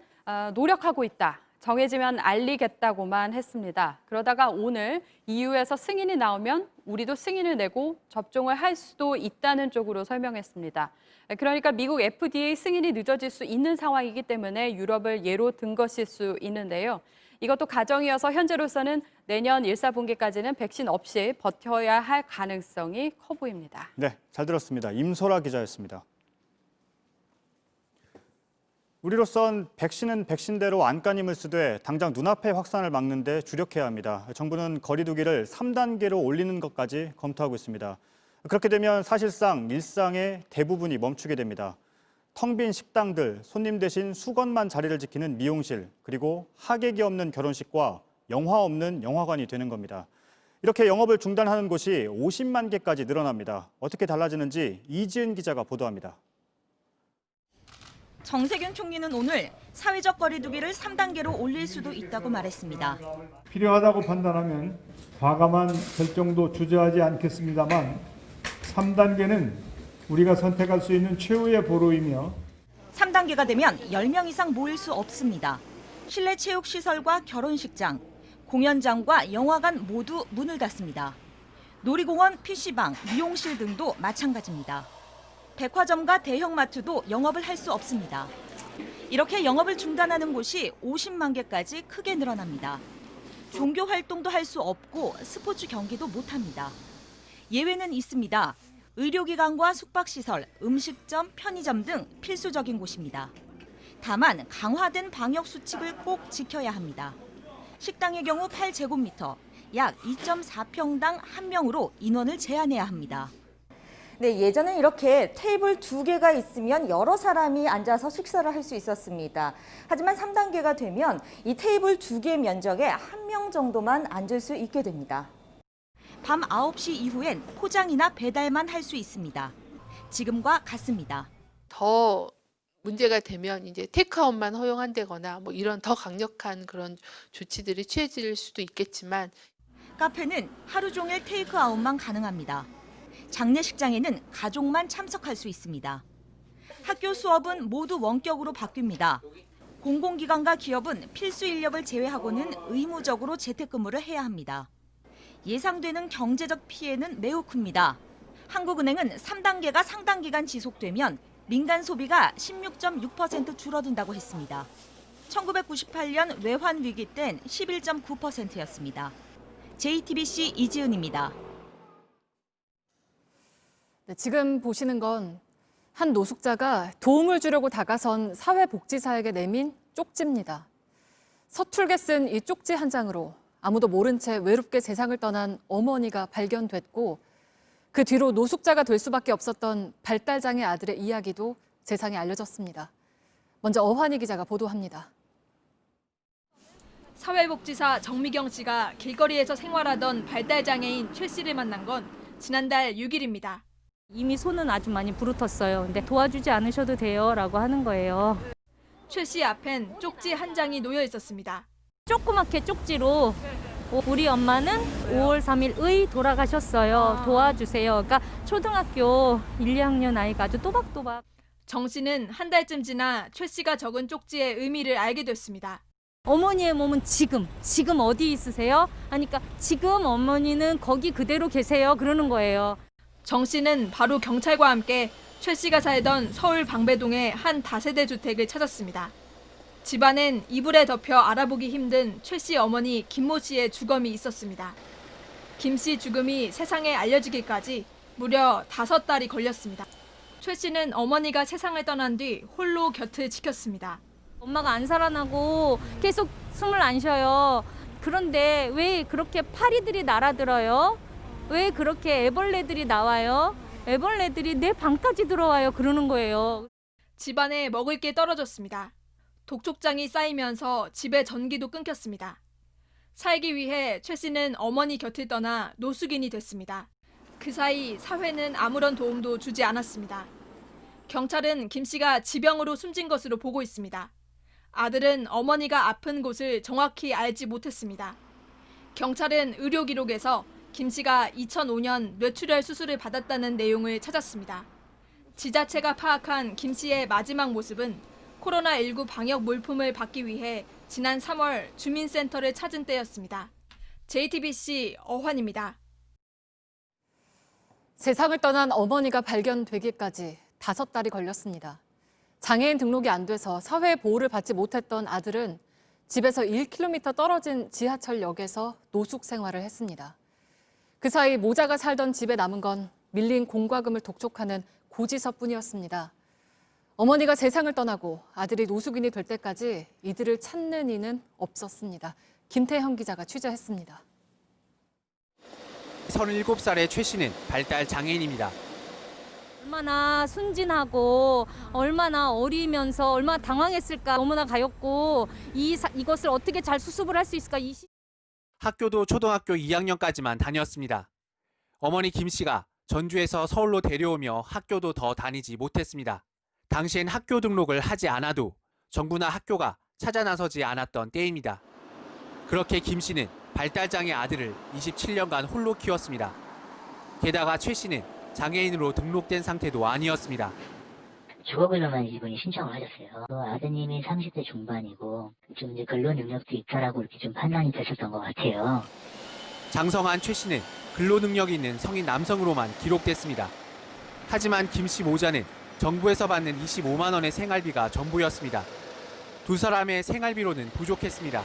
노력하고 있다, 정해지면 알리겠다고만 했습니다. 그러다가 오늘 EU에서 승인이 나오면 우리도 승인을 내고 접종을 할 수도 있다는 쪽으로 설명했습니다. 그러니까 미국 FDA 승인이 늦어질 수 있는 상황이기 때문에 유럽을 예로 든 것일 수 있는데요. 이것도 가정이어서 현재로서는 내년 1, 4분기까지는 백신 없이 버텨야 할 가능성이 커 보입니다. 네, 잘 들었습니다. 임소라 기자였습니다. 우리로선 백신은 백신대로 안간힘을 쓰되 당장 눈앞의 확산을 막는 데 주력해야 합니다. 정부는 거리 두기를 3단계로 올리는 것까지 검토하고 있습니다. 그렇게 되면 사실상 일상의 대부분이 멈추게 됩니다. 텅 빈 식당들, 손님 대신 수건만 자리를 지키는 미용실, 그리고 하객이 없는 결혼식과 영화 없는 영화관이 되는 겁니다. 이렇게 영업을 중단하는 곳이 50만 개까지 늘어납니다. 어떻게 달라지는지 이지은 기자가 보도합니다. 정세균 총리는 오늘 사회적 거리 두기를 3단계로 올릴 수도 있다고 말했습니다. 필요하다고 판단하면 과감한 결정도 주저하지 않겠습니다만 3단계는 우리가 선택할 수 있는 최후의 보루이며 3단계가 되면 10명 이상 모일 수 없습니다. 실내 체육시설과 결혼식장, 공연장과 영화관 모두 문을 닫습니다. 놀이공원, PC방, 미용실 등도 마찬가지입니다. 백화점과 대형마트도 영업을 할 수 없습니다. 이렇게 영업을 중단하는 곳이 50만 개까지 크게 늘어납니다. 종교 활동도 할 수 없고 스포츠 경기도 못합니다. 예외는 있습니다. 의료기관과 숙박시설, 음식점, 편의점 등 필수적인 곳입니다. 다만 강화된 방역 수칙을 꼭 지켜야 합니다. 식당의 경우 8제곱미터, 약 2.4평당 1명으로 인원을 제한해야 합니다. 네, 예전엔 이렇게 테이블 2개가 있으면 여러 사람이 앉아서 식사를 할 수 있었습니다. 하지만 3단계가 되면 이 테이블 2개 면적에 1명 정도만 앉을 수 있게 됩니다. 밤 9시 이후엔 포장이나 배달만 할 수 있습니다. 지금과 같습니다. 더 문제가 되면 이제 테이크아웃만 허용한다거나 뭐 이런 더 강력한 그런 조치들이 취해질 수도 있겠지만 카페는 하루 종일 테이크아웃만 가능합니다. 장례식장에는 가족만 참석할 수 있습니다. 학교 수업은 모두 원격으로 바뀝니다. 공공기관과 기업은 필수 인력을 제외하고는 의무적으로 재택근무를 해야 합니다. 예상되는 경제적 피해는 매우 큽니다. 한국은행은 3단계가 상당 기간 지속되면 민간 소비가 16.6% 줄어든다고 했습니다. 1998년 외환 위기 땐 11.9%였습니다. JTBC 이지은입니다. 네, 지금 보시는 건 한 노숙자가 도움을 주려고 다가선 사회복지사에게 내민 쪽지입니다. 서툴게 쓴 이 쪽지 한 장으로 아무도 모른 채 외롭게 세상을 떠난 어머니가 발견됐고 그 뒤로 노숙자가 될 수밖에 없었던 발달장애 아들의 이야기도 세상에 알려졌습니다. 먼저 어환희 기자가 보도합니다. 사회복지사 정미경 씨가 길거리에서 생활하던 발달장애인 최 씨를 만난 건 지난달 6일입니다. 이미 손은 아주 많이 부르텄어요. 근데 도와주지 않으셔도 돼요 라고 하는 거예요. 최 씨 앞엔 쪽지 한 장이 놓여 있었습니다. 조그맣게 쪽지로 우리 엄마는 5월 3일의 돌아가셨어요. 도와주세요. 그러니까 초등학교 1, 2학년 아이가 아주 또박또박. 정 씨는 한 달쯤 지나 최 씨가 적은 쪽지의 의미를 알게 됐습니다. 어머니의 몸은 지금 어디 있으세요? 하니까 지금 어머니는 거기 그대로 계세요. 그러는 거예요. 정 씨는 바로 경찰과 함께 최 씨가 살던 서울 방배동의 한 다세대 주택을 찾았습니다. 집안엔 이불에 덮여 알아보기 힘든 최 씨 어머니 김모 씨의 주검이 있었습니다. 김 씨 죽음이 세상에 알려지기까지 무려 5달이 걸렸습니다. 최 씨는 어머니가 세상을 떠난 뒤 홀로 곁을 지켰습니다. 엄마가 안 살아나고 계속 숨을 안 쉬어요. 그런데 왜 그렇게 파리들이 날아들어요? 왜 그렇게 애벌레들이 나와요? 애벌레들이 내 방까지 들어와요. 그러는 거예요. 집안에 먹을 게 떨어졌습니다. 독촉장이 쌓이면서 집의 전기도 끊겼습니다. 살기 위해 최 씨는 어머니 곁을 떠나 노숙인이 됐습니다. 그 사이 사회는 아무런 도움도 주지 않았습니다. 경찰은 김 씨가 지병으로 숨진 것으로 보고 있습니다. 아들은 어머니가 아픈 곳을 정확히 알지 못했습니다. 경찰은 의료 기록에서 김 씨가 2005년 뇌출혈 수술을 받았다는 내용을 찾았습니다. 지자체가 파악한 김 씨의 마지막 모습은 코로나19 방역 물품을 받기 위해 지난 3월 주민센터를 찾은 때였습니다. JTBC 어환입니다. 세상을 떠난 어머니가 발견되기까지 5달이 걸렸습니다. 장애인 등록이 안 돼서 사회 보호를 받지 못했던 아들은 집에서 1km 떨어진 지하철역에서 노숙 생활을 했습니다. 그 사이 모자가 살던 집에 남은 건 밀린 공과금을 독촉하는 고지서뿐이었습니다. 어머니가 세상을 떠나고 아들이 노숙인이 될 때까지 이들을 찾는 이는 없었습니다. 김태형 기자가 취재했습니다. 37살의 최 씨는 발달 장애인입니다. 얼마나 순진하고 얼마나 어리면서 얼마나 당황했을까. 너무나 가엾고 이것을 어떻게 잘 수습을 할 수 있을까. 학교도 초등학교 2학년까지만 다녔습니다. 어머니 김 씨가 전주에서 서울로 데려오며 학교도 더 다니지 못했습니다. 당시엔 학교 등록을 하지 않아도 정부나 학교가 찾아 나서지 않았던 때입니다. 그렇게 김 씨는 발달장애 아들을 27년간 홀로 키웠습니다. 게다가 최 씨는 장애인으로 등록된 상태도 아니었습니다. 주거근로만 이분이 신청을 하셨어요. 아드님이 30대 중반이고 좀 이제 근로 능력도 있다라고 이렇게 좀 판단이 되셨던 것 같아요. 장성한 최 씨는 근로 능력이 있는 성인 남성으로만 기록됐습니다. 하지만 김 씨 모자는 정부에서 받는 25만 원의 생활비가 전부였습니다. 두 사람의 생활비로는 부족했습니다.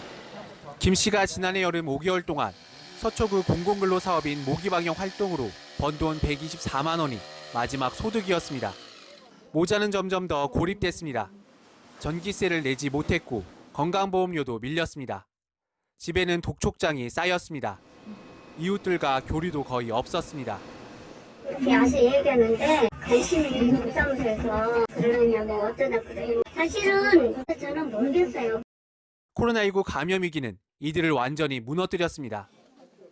김 씨가 지난해 여름 5개월 동안 서초구 공공근로 사업인 모기방역 활동으로 번 돈 124만 원이 마지막 소득이었습니다. 모자는 점점 더 고립됐습니다. 전기세를 내지 못했고 건강보험료도 밀렸습니다. 집에는 독촉장이 쌓였습니다. 이웃들과 교류도 거의 없었습니다. 야수 얘기하는데 관심이 동사무소에서 그러느냐고 어쩌다 그래요. 사실은 저는 모르겠어요. 코로나19 감염 위기는 이들을 완전히 무너뜨렸습니다.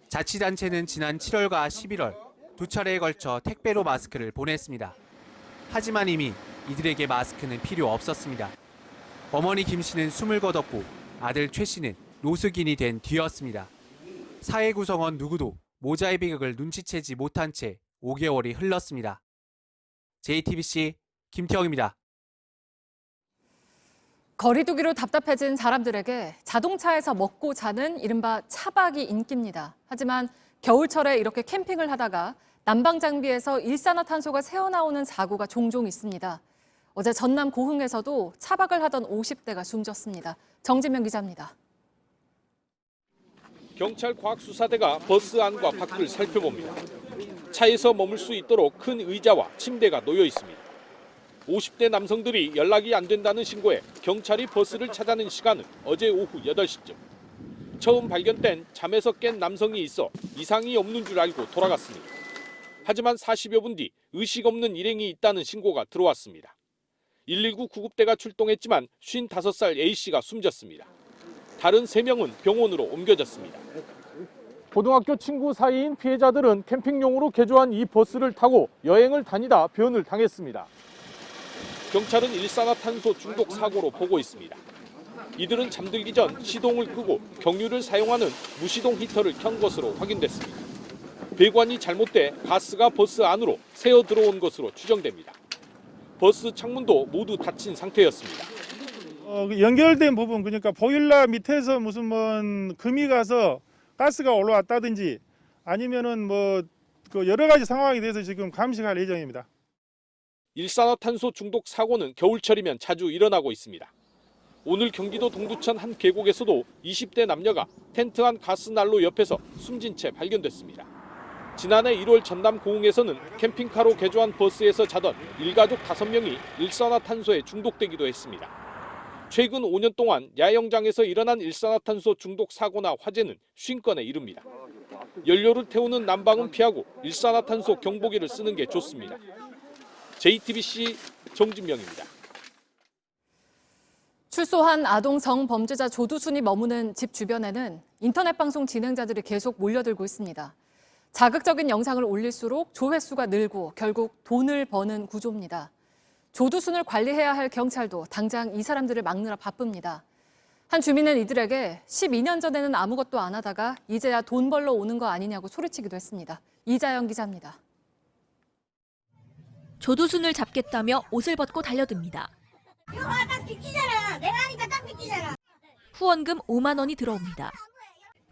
자치단체는 지난 7월과 11월 두 차례에 걸쳐 택배로 마스크를 보냈습니다. 하지만 이미 이들에게 마스크는 필요 없었습니다. 어머니 김 씨는 숨을 거뒀고 아들 최 씨는 노숙인이 된 뒤였습니다. 사회 구성원 누구도 모자의 비극을 눈치채지 못한 채 5개월이 흘렀습니다. JTBC 김태형입니다. 거리두기로 답답해진 사람들에게 자동차에서 먹고 자는 이른바 차박이 인기입니다. 하지만 겨울철에 이렇게 캠핑을 하다가 난방 장비에서 일산화탄소가 새어나오는 사고가 종종 있습니다. 어제 전남 고흥에서도 차박을 하던 50대가 숨졌습니다. 정진명 기자입니다. 경찰 과학수사대가 버스 안과 밖을 살펴봅니다. 차에서 머물 수 있도록 큰 의자와 침대가 놓여 있습니다. 50대 남성들이 연락이 안 된다는 신고에 경찰이 버스를 찾아낸 시간은 어제 오후 8시쯤. 처음 발견된 잠에서 깬 남성이 있어 이상이 없는 줄 알고 돌아갔습니다. 하지만 40여 분 뒤 의식 없는 일행이 있다는 신고가 들어왔습니다. 119 구급대가 출동했지만 55살 A씨가 숨졌습니다. 다른 3명은 병원으로 옮겨졌습니다. 고등학교 친구 사이인 피해자들은 캠핑용으로 개조한 이 버스를 타고 여행을 다니다 변을 당했습니다. 경찰은 일산화탄소 중독 사고로 보고 있습니다. 이들은 잠들기 전 시동을 끄고 경유를 사용하는 무시동 히터를 켠 것으로 확인됐습니다. 배관이 잘못돼 가스가 버스 안으로 새어 들어온 것으로 추정됩니다. 버스 창문도 모두 닫힌 상태였습니다. 연결된 부분, 그러니까 보일러 밑에서 무슨 금이 가서 가스가 올라왔다든지 아니면은 여러 가지 상황에 대해서 지금 감식할 예정입니다. 일산화탄소 중독 사고는 겨울철이면 자주 일어나고 있습니다. 오늘 경기도 동두천 한 계곡에서도 20대 남녀가 텐트 안 가스난로 옆에서 숨진 채 발견됐습니다. 지난해 1월 전남 고흥에서는 캠핑카로 개조한 버스에서 자던 일가족 5명이 일산화탄소에 중독되기도 했습니다. 최근 5년 동안 야영장에서 일어난 일산화탄소 중독 사고나 화재는 50건에 이릅니다. 연료를 태우는 난방은 피하고 일산화탄소 경보기를 쓰는 게 좋습니다. JTBC 정진명입니다. 출소한 아동 성범죄자 조두순이 머무는 집 주변에는 인터넷 방송 진행자들이 계속 몰려들고 있습니다. 자극적인 영상을 올릴수록 조회수가 늘고 결국 돈을 버는 구조입니다. 조두순을 관리해야 할 경찰도 당장 이 사람들을 막느라 바쁩니다. 한 주민은 이들에게 12년 전에는 아무것도 안 하다가 이제야 돈 벌러 오는 거 아니냐고 소리치기도 했습니다. 이자영 기자입니다. 조두순을 잡겠다며 옷을 벗고 달려듭니다. 이거 봐, 딱 비키잖아. 내가 하니까 딱 비키잖아. 후원금 5만 원이 들어옵니다.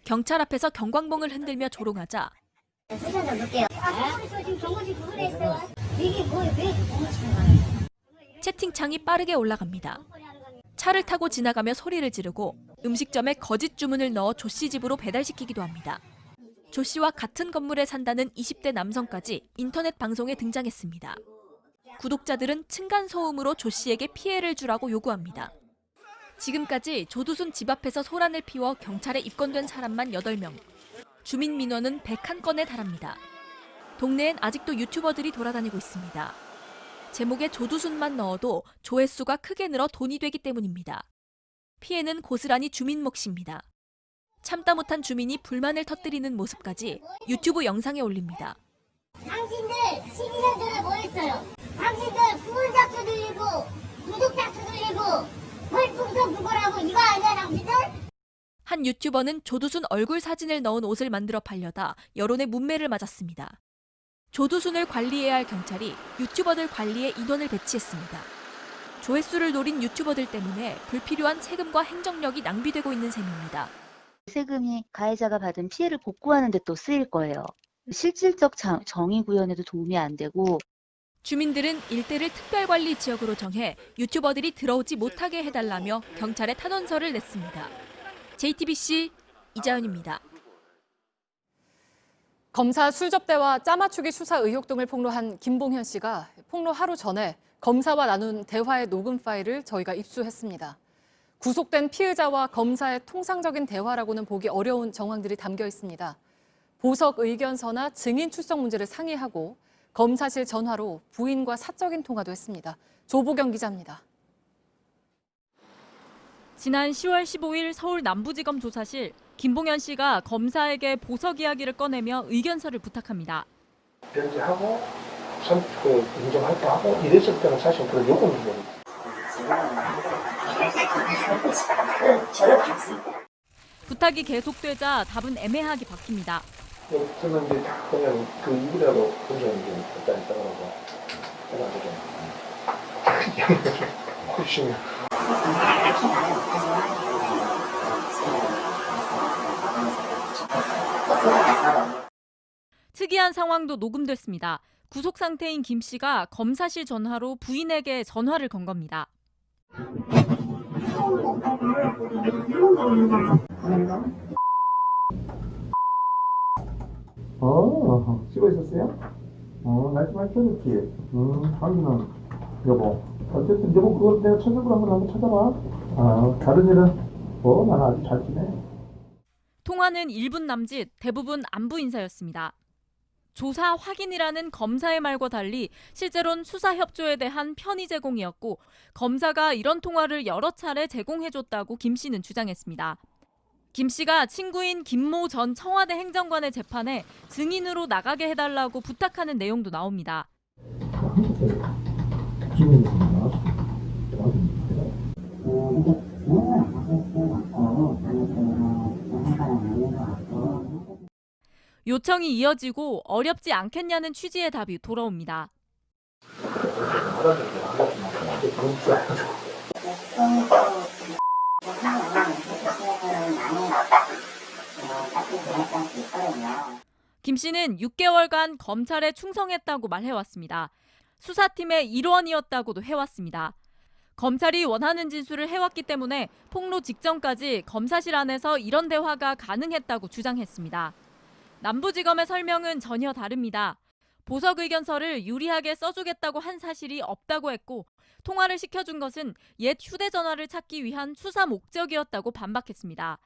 경찰 앞에서 경광봉을 흔들며 조롱하자 수사 좀 볼게요. 저 지금 경고지 그거에 있어요. 이게 뭐예요? 왜 경고치는 거예요? 채팅창이 빠르게 올라갑니다. 차를 타고 지나가며 소리를 지르고 음식점에 거짓 주문을 넣어 조 씨 집으로 배달시키기도 합니다. 조 씨와 같은 건물에 산다는 20대 남성까지 인터넷 방송에 등장했습니다. 구독자들은 층간소음으로 조 씨에게 피해를 주라고 요구합니다. 지금까지 조두순 집 앞에서 소란을 피워 경찰에 입건된 사람만 8명. 주민 민원은 101건에 달합니다. 동네엔 아직도 유튜버들이 돌아다니고 있습니다. 제목에 조두순만 넣어도 조회수가 크게 늘어 돈이 되기 때문입니다. 피해는 고스란히 주민 몫입니다. 참다 못한 주민이 불만을 터뜨리는 모습까지 유튜브 영상에 올립니다. 당신들 12년 전에 뭐 했어요? 당신들 후원자 수 늘리고 구독자 수 늘리고 벌풍선 부거라고 이거 아니야 당신들? 한 유튜버는 조두순 얼굴 사진을 넣은 옷을 만들어 팔려다 여론의 문매를 맞았습니다. 조두순을 관리해야 할 경찰이 유튜버들 관리에 인원을 배치했습니다. 조회수를 노린 유튜버들 때문에 불필요한 세금과 행정력이 낭비되고 있는 셈입니다. 세금이 가해자가 받은 피해를 복구하는 데 또 쓰일 거예요. 실질적 정의 구현에도 도움이 안 되고 주민들은 일대를 특별관리 지역으로 정해 유튜버들이 들어오지 못하게 해달라며 경찰에 탄원서를 냈습니다. JTBC 이자연입니다. 검사 술접대와 짜맞추기 수사 의혹 등을 폭로한 김봉현 씨가 폭로 하루 전에 검사와 나눈 대화의 녹음 파일을 저희가 입수했습니다. 구속된 피의자와 검사의 통상적인 대화라고는 보기 어려운 정황들이 담겨 있습니다. 보석 의견서나 증인 출석 문제를 상의하고 검사실 전화로 부인과 사적인 통화도 했습니다. 조보경 기자입니다. 지난 10월 15일 서울 남부지검 조사실, 김봉현 씨가 검사에게 보석 이야기를 꺼내며 의견서를 부탁합니다. 변제하고 인정할까 하고 이랬을 때는 사실 그런 요구는 거예요. 부탁이 계속되자 답은 애매하게 바뀝니다. 저는 이제 그냥 그 이후라도 본전이 좀 일단 있다고 해가지고 훨씬 특이한 상황도 녹음됐습니다. 구속 상태인 김 씨가 검사실 전화로 부인에게 전화를 건 겁니다. 쉬고 있었어요? 날씨 많이 펴졌지? 자기는 여보. 어쨌든 여보 그거 내가 찾아보라고 한번 찾아봐. 다른 일은 나는 아주 잘 지내. 통화는 1분 남짓, 대부분 안부 인사였습니다. 조사 확인이라는 검사의 말과 달리 실제로는 수사 협조에 대한 편의 제공이었고 검사가 이런 통화를 여러 차례 제공해줬다고 김 씨는 주장했습니다. 김 씨가 친구인 김모 전 청와대 행정관의 재판에 증인으로 나가게 해달라고 부탁하는 내용도 나옵니다. 요청이 이어지고 어렵지 않겠냐는 취지의 답이 돌아옵니다. 김 씨는 6개월간 검찰에 충성했다고 말해왔습니다. 수사팀의 일원이었다고도 해왔습니다. 검찰이 원하는 진술을 해왔기 때문에 폭로 직전까지 검사실 안에서 이런 대화가 가능했다고 주장했습니다. 남부지검의 설명은 전혀 다릅니다. 보석 의견서를 유리하게 써주겠다고 한 사실이 없다고 했고 통화를 시켜준 것은 옛 휴대전화를 찾기 위한 수사 목적이었다고 반박했습니다.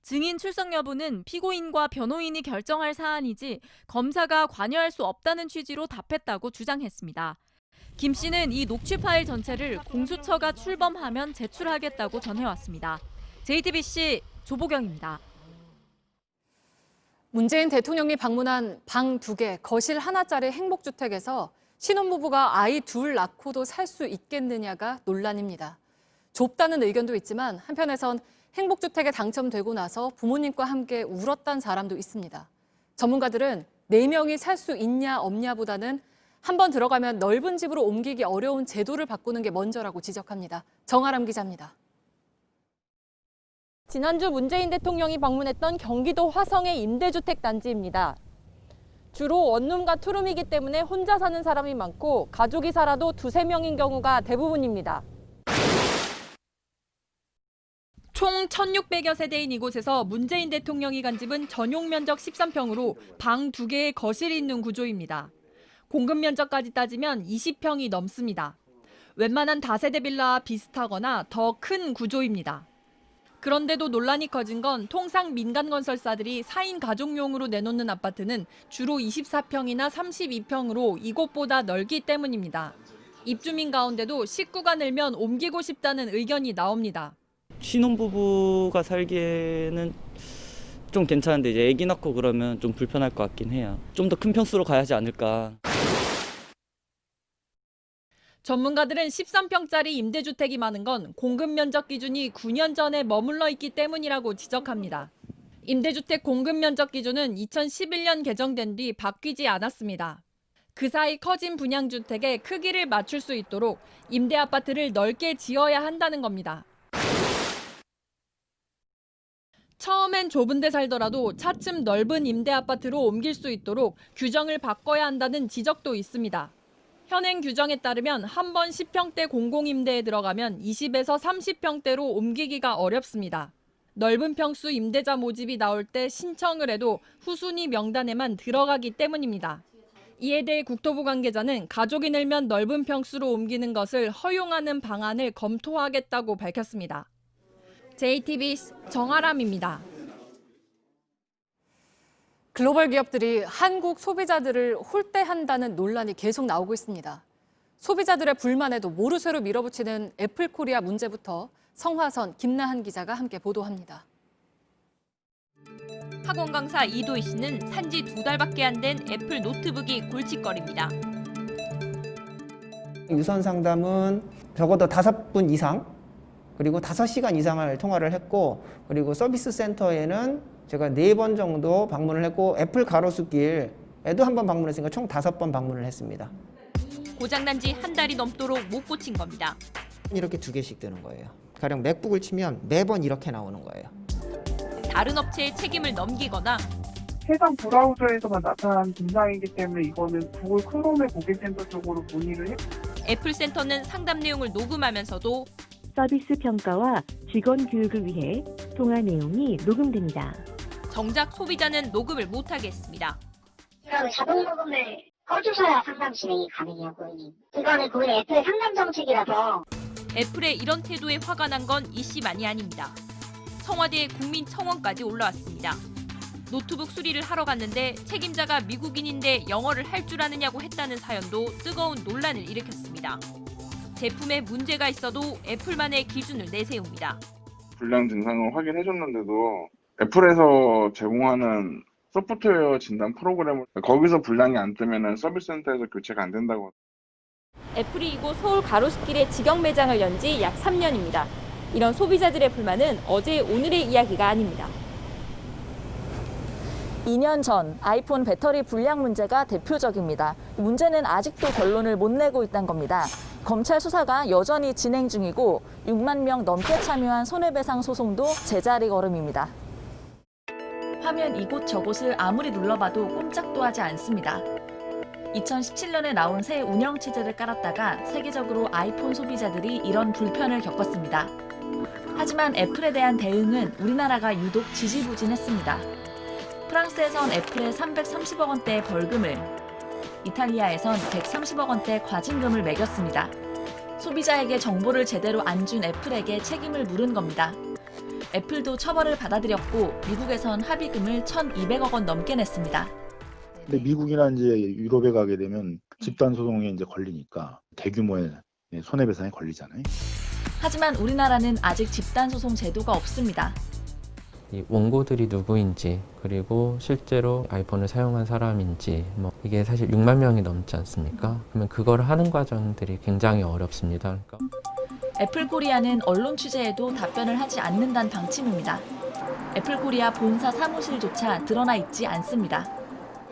증인 출석 여부는 피고인과 변호인이 결정할 사안이지 검사가 관여할 수 없다는 취지로 답했다고 주장했습니다. 김 씨는 이 녹취 파일 전체를 공수처가 출범하면 제출하겠다고 전해왔습니다. JTBC 조보경입니다. 문재인 대통령이 방문한 방 2개, 거실 하나짜리 행복주택에서 신혼부부가 아이 2 낳고도 살 수 있겠느냐가 논란입니다. 좁다는 의견도 있지만 한편에선 행복주택에 당첨되고 나서 부모님과 함께 울었던 사람도 있습니다. 전문가들은 4명이 살 수 있냐 없냐보다는 한번 들어가면 넓은 집으로 옮기기 어려운 제도를 바꾸는 게 먼저라고 지적합니다. 정아람 기자입니다. 지난주 문재인 대통령이 방문했던 경기도 화성의 임대주택 단지입니다. 주로 원룸과 투룸이기 때문에 혼자 사는 사람이 많고 가족이 살아도 2-3명인 경우가 대부분입니다. 총 1,600여 세대인 이곳에서 문재인 대통령이 간 집은 전용 면적 13평으로 방 2개의 거실이 있는 구조입니다. 공급 면적까지 따지면 20평이 넘습니다. 웬만한 다세대 빌라와 비슷하거나 더 큰 구조입니다. 그런데도 논란이 커진 건 통상 민간 건설사들이 4인 가족용으로 내놓는 아파트는 주로 24평이나 32평으로 이곳보다 넓기 때문입니다. 입주민 가운데도 식구가 늘면 옮기고 싶다는 의견이 나옵니다. 신혼부부가 살기에는 좀 괜찮은데 이제 아기 낳고 그러면 좀 불편할 것 같긴 해요. 좀 더 큰 평수로 가야 하지 않을까. 전문가들은 13평짜리 임대주택이 많은 건 공급 면적 기준이 9년 전에 머물러 있기 때문이라고 지적합니다. 임대주택 공급 면적 기준은 2011년 개정된 뒤 바뀌지 않았습니다. 그 사이 커진 분양주택의 크기를 맞출 수 있도록 임대 아파트를 넓게 지어야 한다는 겁니다. 처음엔 좁은 데 살더라도 차츰 넓은 임대 아파트로 옮길 수 있도록 규정을 바꿔야 한다는 지적도 있습니다. 현행 규정에 따르면 한 번 10평대 공공임대에 들어가면 20에서 30평대로 옮기기가 어렵습니다. 넓은 평수 임대자 모집이 나올 때 신청을 해도 후순위 명단에만 들어가기 때문입니다. 이에 대해 국토부 관계자는 가족이 늘면 넓은 평수로 옮기는 것을 허용하는 방안을 검토하겠다고 밝혔습니다. JTBC 정아람입니다. 글로벌 기업들이 한국 소비자들을 홀대한다는 논란이 계속 나오고 있습니다. 소비자들의 불만에도 모르쇠로 밀어붙이는 애플코리아 문제부터 성화선, 김나한 기자가 함께 보도합니다. 학원 강사 이도희 씨는 산지 2달밖에 안 된 애플 노트북이 골칫거리입니다. 유선 상담은 적어도 5분 이상, 그리고 5시간 이상을 통화를 했고, 그리고 서비스 센터에는 제가 4번 정도 방문을 했고, 애플 가로수길에도 1번 방문했으니까 총 5번 방문을 했습니다. 고장난 지 한 달이 넘도록 못 고친 겁니다. 이렇게 2개씩 뜨는 거예요. 가령 맥북을 치면 매번 이렇게 나오는 거예요. 다른 업체에 책임을 넘기거나 해당 브라우저에서만 나타난 증상이기 때문에 이거는 구글 크롬의 고객센터 쪽으로 문의를 해. 애플센터는 상담 내용을 녹음하면서도 서비스 평가와 직원 교육을 위해 통화 내용이 녹음됩니다. 정작 소비자는 녹음을 못하게 했습니다. 그럼 자동 녹음을 꺼주셔야 상담 진행이 가능해요. 이거는 고객 애플의 상담 정책이라서. 애플의 이런 태도에 화가 난 건 이 씨만이 아닙니다. 청와대에 국민청원까지 올라왔습니다. 노트북 수리를 하러 갔는데 책임자가 미국인인데 영어를 할 줄 아느냐고 했다는 사연도 뜨거운 논란을 일으켰습니다. 제품에 문제가 있어도 애플만의 기준을 내세웁니다. 불량 증상을 확인해줬는데도 애플에서 제공하는 소프트웨어 진단 프로그램을 거기서 불량이 안 뜨면 서비스 센터에서 교체가 안 된다고. 애플이 이곳 서울 가로수길에 직영 매장을 연 지 약 3년입니다. 이런 소비자들의 불만은 어제 오늘의 이야기가 아닙니다. 2년 전 아이폰 배터리 불량 문제가 대표적입니다. 문제는 아직도 결론을 못 내고 있다는 겁니다. 검찰 수사가 여전히 진행 중이고 6만 명 넘게 참여한 손해배상 소송도 제자리 걸음입니다. 화면 이곳저곳을 아무리 눌러봐도 꼼짝도 하지 않습니다. 2017년에 나온 새 운영체제를 깔았다가 세계적으로 아이폰 소비자들이 이런 불편을 겪었습니다. 하지만 애플에 대한 대응은 우리나라가 유독 지지부진했습니다. 프랑스에선 애플에 330억 원대의 벌금을, 이탈리아에선 130억 원대 과징금을 매겼습니다. 소비자에게 정보를 제대로 안 준 애플에게 책임을 물은 겁니다. 애플도 처벌을 받아들였고 미국에선 합의금을 1,200억 원 넘게 냈습니다. 근데 미국이나 이제 유럽에 가게 되면 집단 소송에 이제 걸리니까 대규모의 손해배상에 걸리잖아요. 하지만 우리나라는 아직 집단 소송 제도가 없습니다. 이 원고들이 누구인지 그리고 실제로 아이폰을 사용한 사람인지 이게 사실 6만 명이 넘지 않습니까? 그러면 그걸 하는 과정들이 굉장히 어렵습니다. 그러니까. 애플코리아는 언론 취재에도 답변을 하지 않는다는 방침입니다. 애플코리아 본사 사무실조차 드러나 있지 않습니다.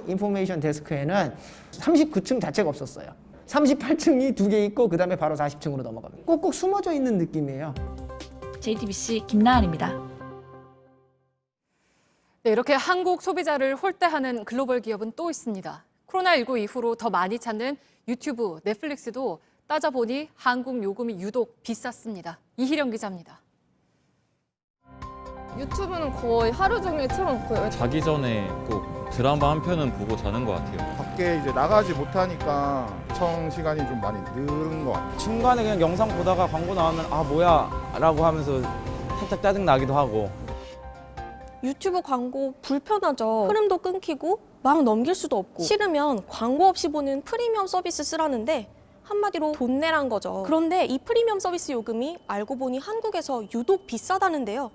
인포메이션 데스크에는 39층 자체가 없었어요. 38층이 2개 있고 그다음에 바로 40층으로 넘어갑니다. 꼭꼭 숨어져 있는 느낌이에요. JTBC 김나은입니다. 네, 이렇게 한국 소비자를 홀대하는 글로벌 기업은 또 있습니다. 코로나19 이후로 더 많이 찾는 유튜브, 넷플릭스도 따져보니 한국 요금이 유독 비쌌습니다. 이희령 기자입니다. 유튜브는 거의 하루 종일 틀어놓고요. 자기 전에 꼭 드라마 한 편은 보고 자는 것 같아요. 밖에 이제 나가지 못하니까 시청 시간이 좀 많이 늘은 것 같아요. 중간에 그냥 영상 보다가 광고 나오면 아 뭐야 라고 하면서 살짝 짜증 나기도 하고. 유튜브 광고 불편하죠. 흐름도 끊기고 막 넘길 수도 없고 싫으면 광고 없이 보는 프리미엄 서비스 쓰라는데 한마디로 돈 내란 거죠. 그런데 이 프리미엄 서비스 요금이 알고 보니 한국에서 유독 비싸다는데요.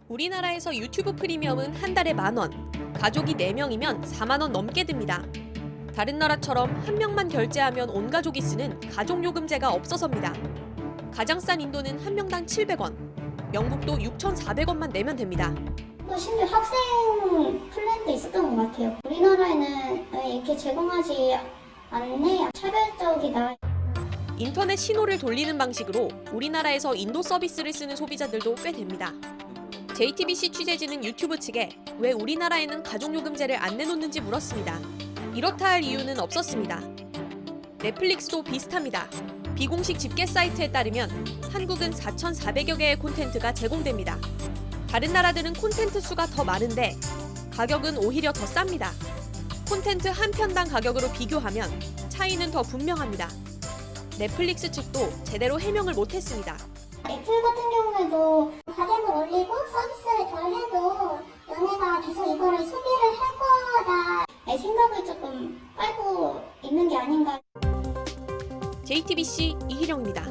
우리나라에서 유튜브 프리미엄은 한 달에 10,000원, 가족이 4명이면 4만 원 넘게 듭니다. 다른 나라처럼 한 명만 결제하면 온 가족이 쓰는 가족요금제가 없어서입니다. 가장 싼 인도는 한 명당 700원, 영국도 6,400원만 내면 됩니다. 심지어 학생 플랜도 있었던 것 같아요. 우리나라에는 이렇게 제공하지 않네, 차별적이다. 인터넷 신호를 돌리는 방식으로 우리나라에서 인도 서비스를 쓰는 소비자들도 꽤 됩니다. JTBC 취재진은 유튜브 측에 왜 우리나라에는 가족요금제를 안 내놓는지 물었습니다. 이렇다 할 이유는 없었습니다. 넷플릭스도 비슷합니다. 비공식 집계 사이트에 따르면 한국은 4,400여 개의 콘텐츠가 제공됩니다. 다른 나라들은 콘텐츠 수가 더 많은데 가격은 오히려 더 쌉니다. 콘텐츠 한 편당 가격으로 비교하면 차이는 더 분명합니다. 넷플릭스 측도 제대로 해명을 못했습니다. 애플 같은 경우에도 가격을 올리고 서비스를 덜 해도 너네가 계속 이거를 소비를 할 거다 생각을 조금 깔고 있는 게 아닌가. JTBC 이희령입니다.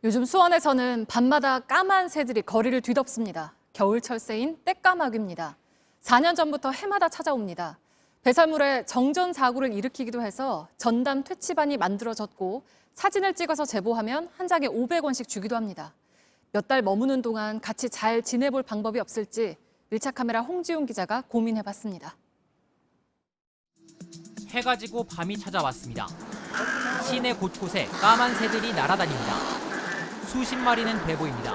요즘 수원에서는 밤마다 까만 새들이 거리를 뒤덮습니다. 겨울철 새인 떼까마귀입니다. 4년 전부터 해마다 찾아옵니다. 배설물에 정전 사고를 일으키기도 해서 전담 퇴치반이 만들어졌고 사진을 찍어서 제보하면 한 장에 500원씩 주기도 합니다. 몇 달 머무는 동안 같이 잘 지내볼 방법이 없을지 1차 카메라 홍지훈 기자가 고민해봤습니다. 해가 지고 밤이 찾아왔습니다. 시내 곳곳에 까만 새들이 날아다닙니다. 수십 마리는 돼 보입니다.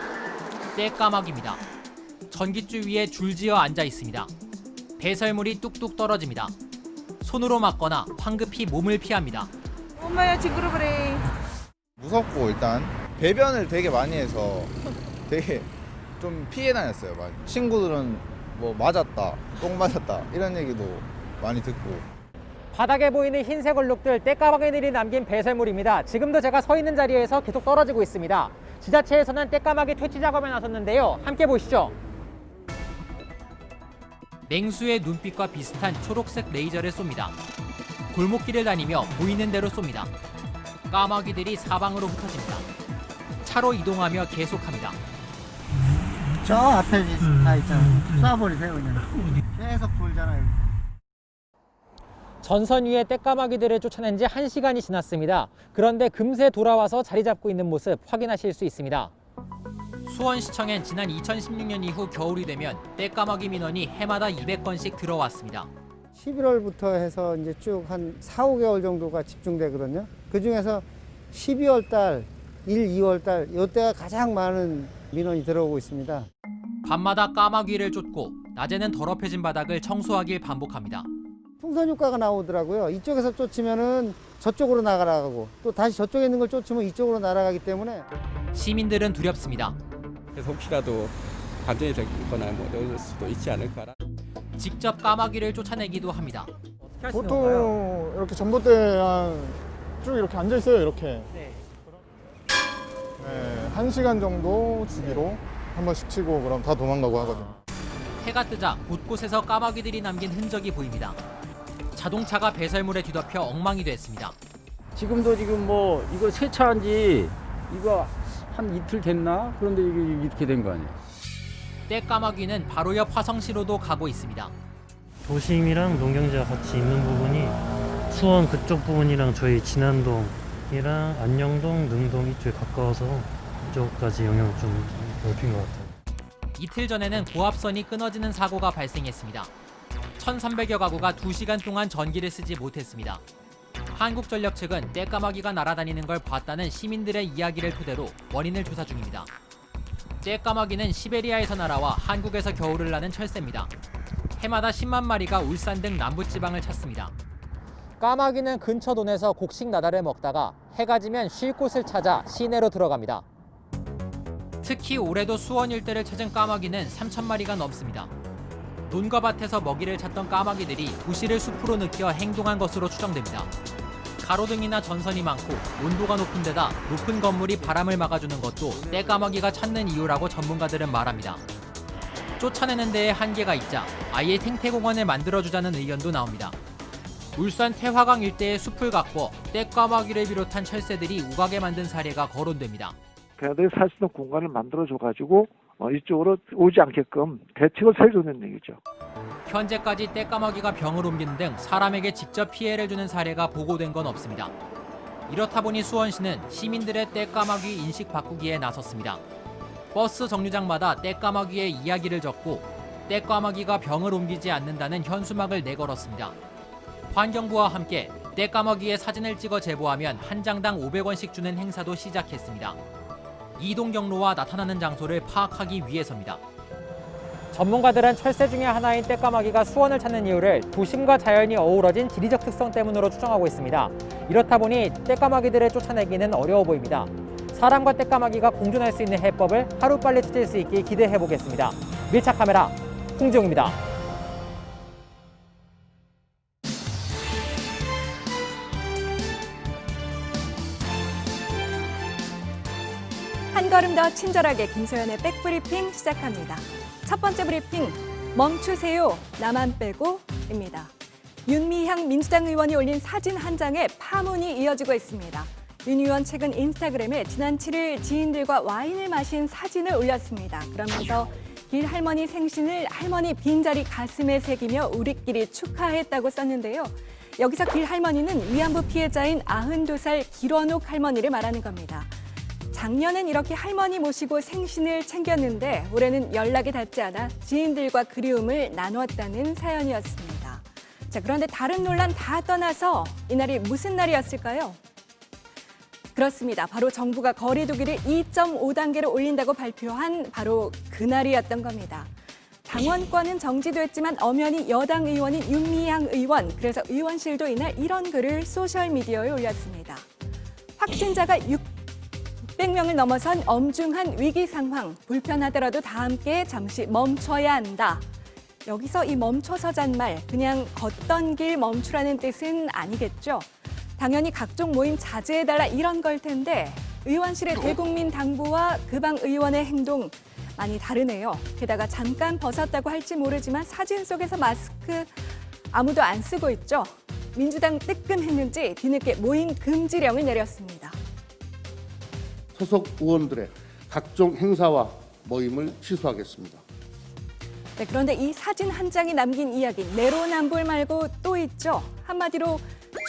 떼까마귀입니다. 전깃줄 위에 줄지어 앉아 있습니다. 배설물이 뚝뚝 떨어집니다. 손으로 막거나 황급히 몸을 피합니다. 엄마야 징그러버려. 무섭고 일단 배변을 되게 많이 해서 되게 좀 피해 다녔어요. 많이. 친구들은 뭐 맞았다, 똥 맞았다 이런 얘기도 많이 듣고. 바닥에 보이는 흰색 얼룩들 떼까마귀들이 남긴 배설물입니다. 지금도 제가 서 있는 자리에서 계속 떨어지고 있습니다. 지자체에서는 떼까마귀 퇴치 작업에 나섰는데요. 함께 보시죠. 맹수의 눈빛과 비슷한 초록색 레이저를 쏩니다. 골목길을 다니며 보이는 대로 쏩니다. 까마귀들이 사방으로 흩어집니다. 차로 이동하며 계속합니다. 저 앞에 다 있잖아요. 쏴버리세요 그냥. 계속 돌잖아요. 전선 위에 떼까마귀들을 쫓아낸 지 1시간이 지났습니다. 그런데 금세 돌아와서 자리 잡고 있는 모습 확인하실 수 있습니다. 수원시청엔 지난 2016년 이후 겨울이 되면 떼까마귀 민원이 해마다 200건씩 들어왔습니다. 11월부터 해서 이제 쭉 한 4, 5개월 정도가 집중되거든요. 그중에서 12월 달, 1, 2월 달 이때가 가장 많은 민원이 들어오고 있습니다. 밤마다 까마귀를 쫓고 낮에는 더럽혀진 바닥을 청소하길 반복합니다. 풍선 효과가 나오더라고요. 이쪽에서 쫓으면은 저쪽으로 날아가고 또 다시 저쪽에 있는 걸 쫓으면 이쪽으로 날아가기 때문에 시민들은 두렵습니다. 그래서 혹시라도 감전이 되거나 뭐 이럴 수도 있지 않을까. 직접 까마귀를 쫓아내기도 합니다. 보통 이렇게 전봇대랑 쭉 이렇게 앉아 있어요. 이렇게. 네, 1시간 정도 주기로 한 번씩 치고 그럼 다 도망가고 하거든요. 해가 뜨자 곳곳에서 까마귀들이 남긴 흔적이 보입니다. 자동차가 배설물에 뒤덮여 엉망이 됐습니다. 지금도 지금 뭐 이거 세차한 지 이거 한 이틀 됐나? 그런데 이게 이렇게 된 거 아니에요? 떼까마귀는 바로 옆 화성시로도 가고 있습니다. 도심이랑 농경지가 같이 있는 부분이 수원 그쪽 부분이랑 저희 진안동이랑 안녕동, 능동 이쪽에 가까워서 이쪽까지 영향을 좀 넓힌 것 같아요. 이틀 전에는 고압선이 끊어지는 사고가 발생했습니다. 1,300여 가구가 2시간 동안 전기를 쓰지 못했습니다. 한국전력 측은 떼까마귀가 날아다니는 걸 봤다는 시민들의 이야기를 토대로 원인을 조사 중입니다. 떼까마귀는 시베리아에서 날아와 한국에서 겨울을 나는 철새입니다. 해마다 10만 마리가 울산 등 남부지방을 찾습니다. 까마귀는 근처 논에서 곡식 나달을 먹다가 해가 지면 쉴 곳을 찾아 시내로 들어갑니다. 특히 올해도 수원 일대를 찾은 까마귀는 3,000마리가 넘습니다. 논과 밭에서 먹이를 찾던 까마귀들이 부시를 숲으로 느껴 행동한 것으로 추정됩니다. 가로등이나 전선이 많고 온도가 높은 데다 높은 건물이 바람을 막아주는 것도 떼까마귀가 찾는 이유라고 전문가들은 말합니다. 쫓아내는 데에 한계가 있자 아예 생태공원을 만들어주자는 의견도 나옵니다. 울산 태화강 일대의 숲을 가꿔 떼까마귀를 비롯한 철새들이 우각에 만든 사례가 거론됩니다. 걔네들이 살 수 있는 공간을 만들어줘가지고 이쪽으로 오지 않게끔 대책을 세워주는 얘기죠. 현재까지 떼까마귀가 병을 옮기는 등 사람에게 직접 피해를 주는 사례가 보고된 건 없습니다. 이렇다 보니 수원시는 시민들의 떼까마귀 인식 바꾸기에 나섰습니다. 버스 정류장마다 떼까마귀의 이야기를 적고 떼까마귀가 병을 옮기지 않는다는 현수막을 내걸었습니다. 환경부와 함께 떼까마귀의 사진을 찍어 제보하면 한 장당 500원씩 주는 행사도 시작했습니다. 이동 경로와 나타나는 장소를 파악하기 위해서입니다. 전문가들은 철새 중에 하나인 떼까마귀가 수원을 찾는 이유를 도심과 자연이 어우러진 지리적 특성 때문으로 추정하고 있습니다. 이렇다 보니 떼까마귀들을 쫓아내기는 어려워 보입니다. 사람과 떼까마귀가 공존할 수 있는 해법을 하루빨리 찾을 수 있게 기대해 보겠습니다. 밀착 카메라 홍지웅입니다. 한 걸음 더 친절하게 김소연의 백브리핑 시작합니다. 첫 번째 브리핑, 멈추세요, 나만 빼고입니다. 윤미향 민주당 의원이 올린 사진 한 장에 파문이 이어지고 있습니다. 윤 의원 최근 인스타그램에 지난 7일 지인들과 와인을 마신 사진을 올렸습니다. 그러면서 길 할머니 생신을 할머니 빈자리 가슴에 새기며 우리끼리 축하했다고 썼는데요. 여기서 길 할머니는 위안부 피해자인 92살 길원옥 할머니를 말하는 겁니다. 작년엔 이렇게 할머니 모시고 생신을 챙겼는데 올해는 연락이 닿지 않아 지인들과 그리움을 나누었다는 사연이었습니다. 자, 그런데 다른 논란 다 떠나서 이날이 무슨 날이었을까요? 그렇습니다. 바로 정부가 거리두기를 2.5단계로 올린다고 발표한 바로 그날이었던 겁니다. 당원권은 정지됐지만 엄연히 여당 의원인 윤미향 의원, 그래서 의원실도 이날 이런 글을 소셜미디어에 올렸습니다. 확진자가 600명을 넘어선 엄중한 위기 상황, 불편하더라도 다 함께 잠시 멈춰야 한다. 여기서 이 멈춰서 잔말, 그냥 걷던 길 멈추라는 뜻은 아니겠죠. 당연히 각종 모임 자제해달라 이런 걸 텐데 의원실의 대국민 당부와 그 방 의원의 행동 많이 다르네요. 게다가 잠깐 벗었다고 할지 모르지만 사진 속에서 마스크 아무도 안 쓰고 있죠. 민주당 뜨끔했는지 뒤늦게 모임 금지령을 내렸습니다. 소속 의원들의 각종 행사와 모임을 취소하겠습니다. 네, 그런데 이 사진 한 장이 남긴 이야기 내로남불 말고 또 있죠. 한마디로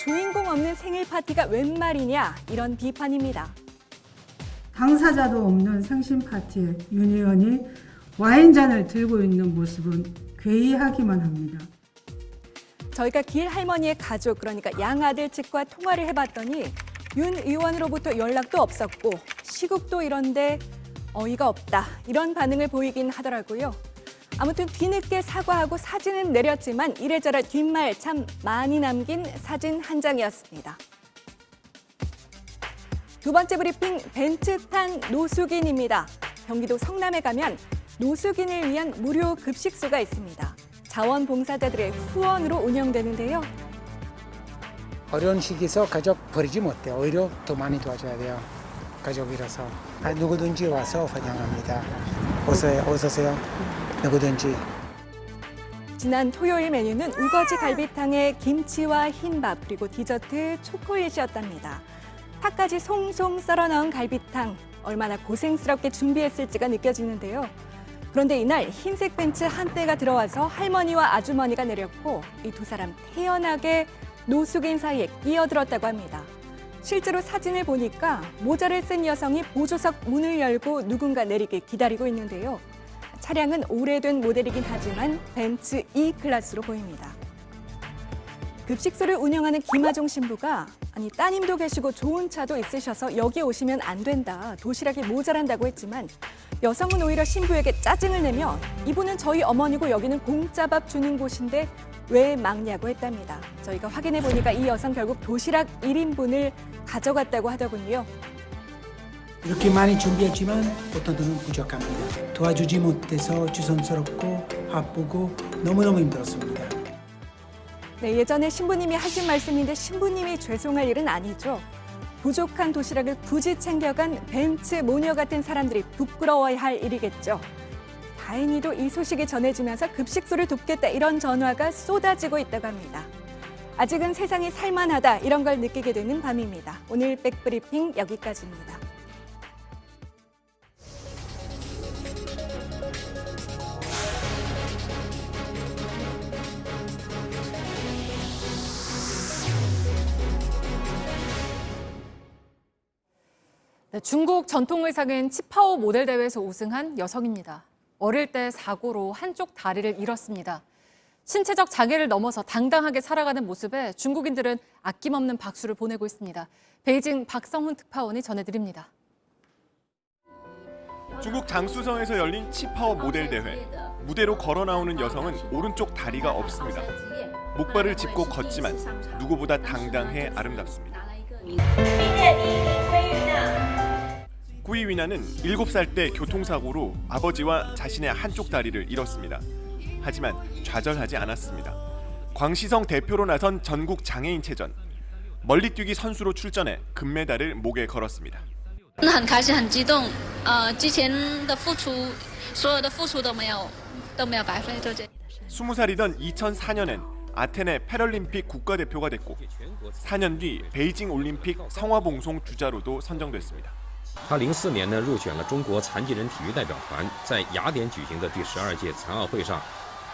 주인공 없는 생일 파티가 웬 말이냐 이런 비판입니다. 당사자도 없는 생신 파티에 윤 의원이 와인잔을 들고 있는 모습은 괴이하기만 합니다. 저희가 길 할머니의 가족, 그러니까 양아들 측과 통화를 해봤더니 윤 의원으로부터 연락도 없었고 시국도 이런데 어이가 없다 이런 반응을 보이긴 하더라고요. 아무튼 뒤늦게 사과하고 사진은 내렸지만 이래저래 뒷말 참 많이 남긴 사진 한 장이었습니다. 두 번째 브리핑, 벤츠 탄 노숙인입니다. 경기도 성남에 가면 노숙인을 위한 무료 급식소가 있습니다. 자원봉사자들의 후원으로 운영되는데요. 어려운 시기에서 가족 버리지 못해요. 오히려 더 많이 도와줘야 돼요. 가족이라서. 누구든지 와서 환영합니다. 어서 오세요. 누구든지. 지난 토요일 메뉴는 우거지 갈비탕에 김치와 흰밥 그리고 디저트 초콜릿이었답니다. 팥까지 송송 썰어 넣은 갈비탕, 얼마나 고생스럽게 준비했을지가 느껴지는데요. 그런데 이날 흰색 벤츠 한 대가 들어와서 할머니와 아주머니가 내렸고 이 두 사람 태연하게 노숙인 사이에 끼어들었다고 합니다. 실제로 사진을 보니까 모자를 쓴 여성이 보조석 문을 열고 누군가 내리길 기다리고 있는데요. 차량은 오래된 모델이긴 하지만 벤츠 E클래스로 보입니다. 급식소를 운영하는 김하종 신부가 아니 따님도 계시고 좋은 차도 있으셔서 여기 오시면 안 된다, 도시락이 모자란다고 했지만 여성은 오히려 신부에게 짜증을 내며 이분은 저희 어머니고 여기는 공짜밥 주는 곳인데 왜 막냐고 했답니다. 저희가 확인해 보니까 이 여성 결국 도시락 1인분을 가져갔다고 하더군요. 이렇게 많이 준비했지만 어떤 분은 부족합니다. 도와주지 못해서 주선스럽고 바쁘고 너무너무 힘들었습니다. 네, 예전에 신부님이 하신 말씀인데 신부님이 죄송할 일은 아니죠. 부족한 도시락을 굳이 챙겨간 벤츠 모녀 같은 사람들이 부끄러워야 할 일이겠죠. 다행히도 이 소식이 전해지면서 급식소를 돕겠다 이런 전화가 쏟아지고 있다고 합니다. 아직은 세상이 살만하다 이런 걸 느끼게 되는 밤입니다. 오늘 백브리핑 여기까지입니다. 네, 중국 전통의상인 치파오 모델 대회에서 우승한 여성입니다. 어릴 때 사고로 한쪽 다리를 잃었습니다. 신체적 장애를 넘어서 당당하게 살아가는 모습에 중국인들은 아낌없는 박수를 보내고 있습니다. 베이징 박성훈 특파원이 전해드립니다. 중국 장쑤성에서 열린 치파오 모델 대회. 무대로 걸어 나오는 여성은 오른쪽 다리가 없습니다. 목발을 짚고 걷지만 누구보다 당당해 아름답습니다. 구이 위나는 7살 때 교통사고로 아버지와 자신의 한쪽 다리를 잃었습니다. 하지만 좌절하지 않았습니다. 광시성 대표로 나선 전국 장애인체전. 멀리뛰기 선수로 출전해 금메달을 목에 걸었습니다. 很开心很激动之前的付出所有的付出都没有白费 20살이던 2004년엔 아테네 패럴림픽 국가대표가 됐고 4년 뒤 베이징 올림픽 성화봉송 주자로도 선정됐습니다. 他04年呢入选了中国残疾人体育代表团，在雅典举行的第12届残奥会上，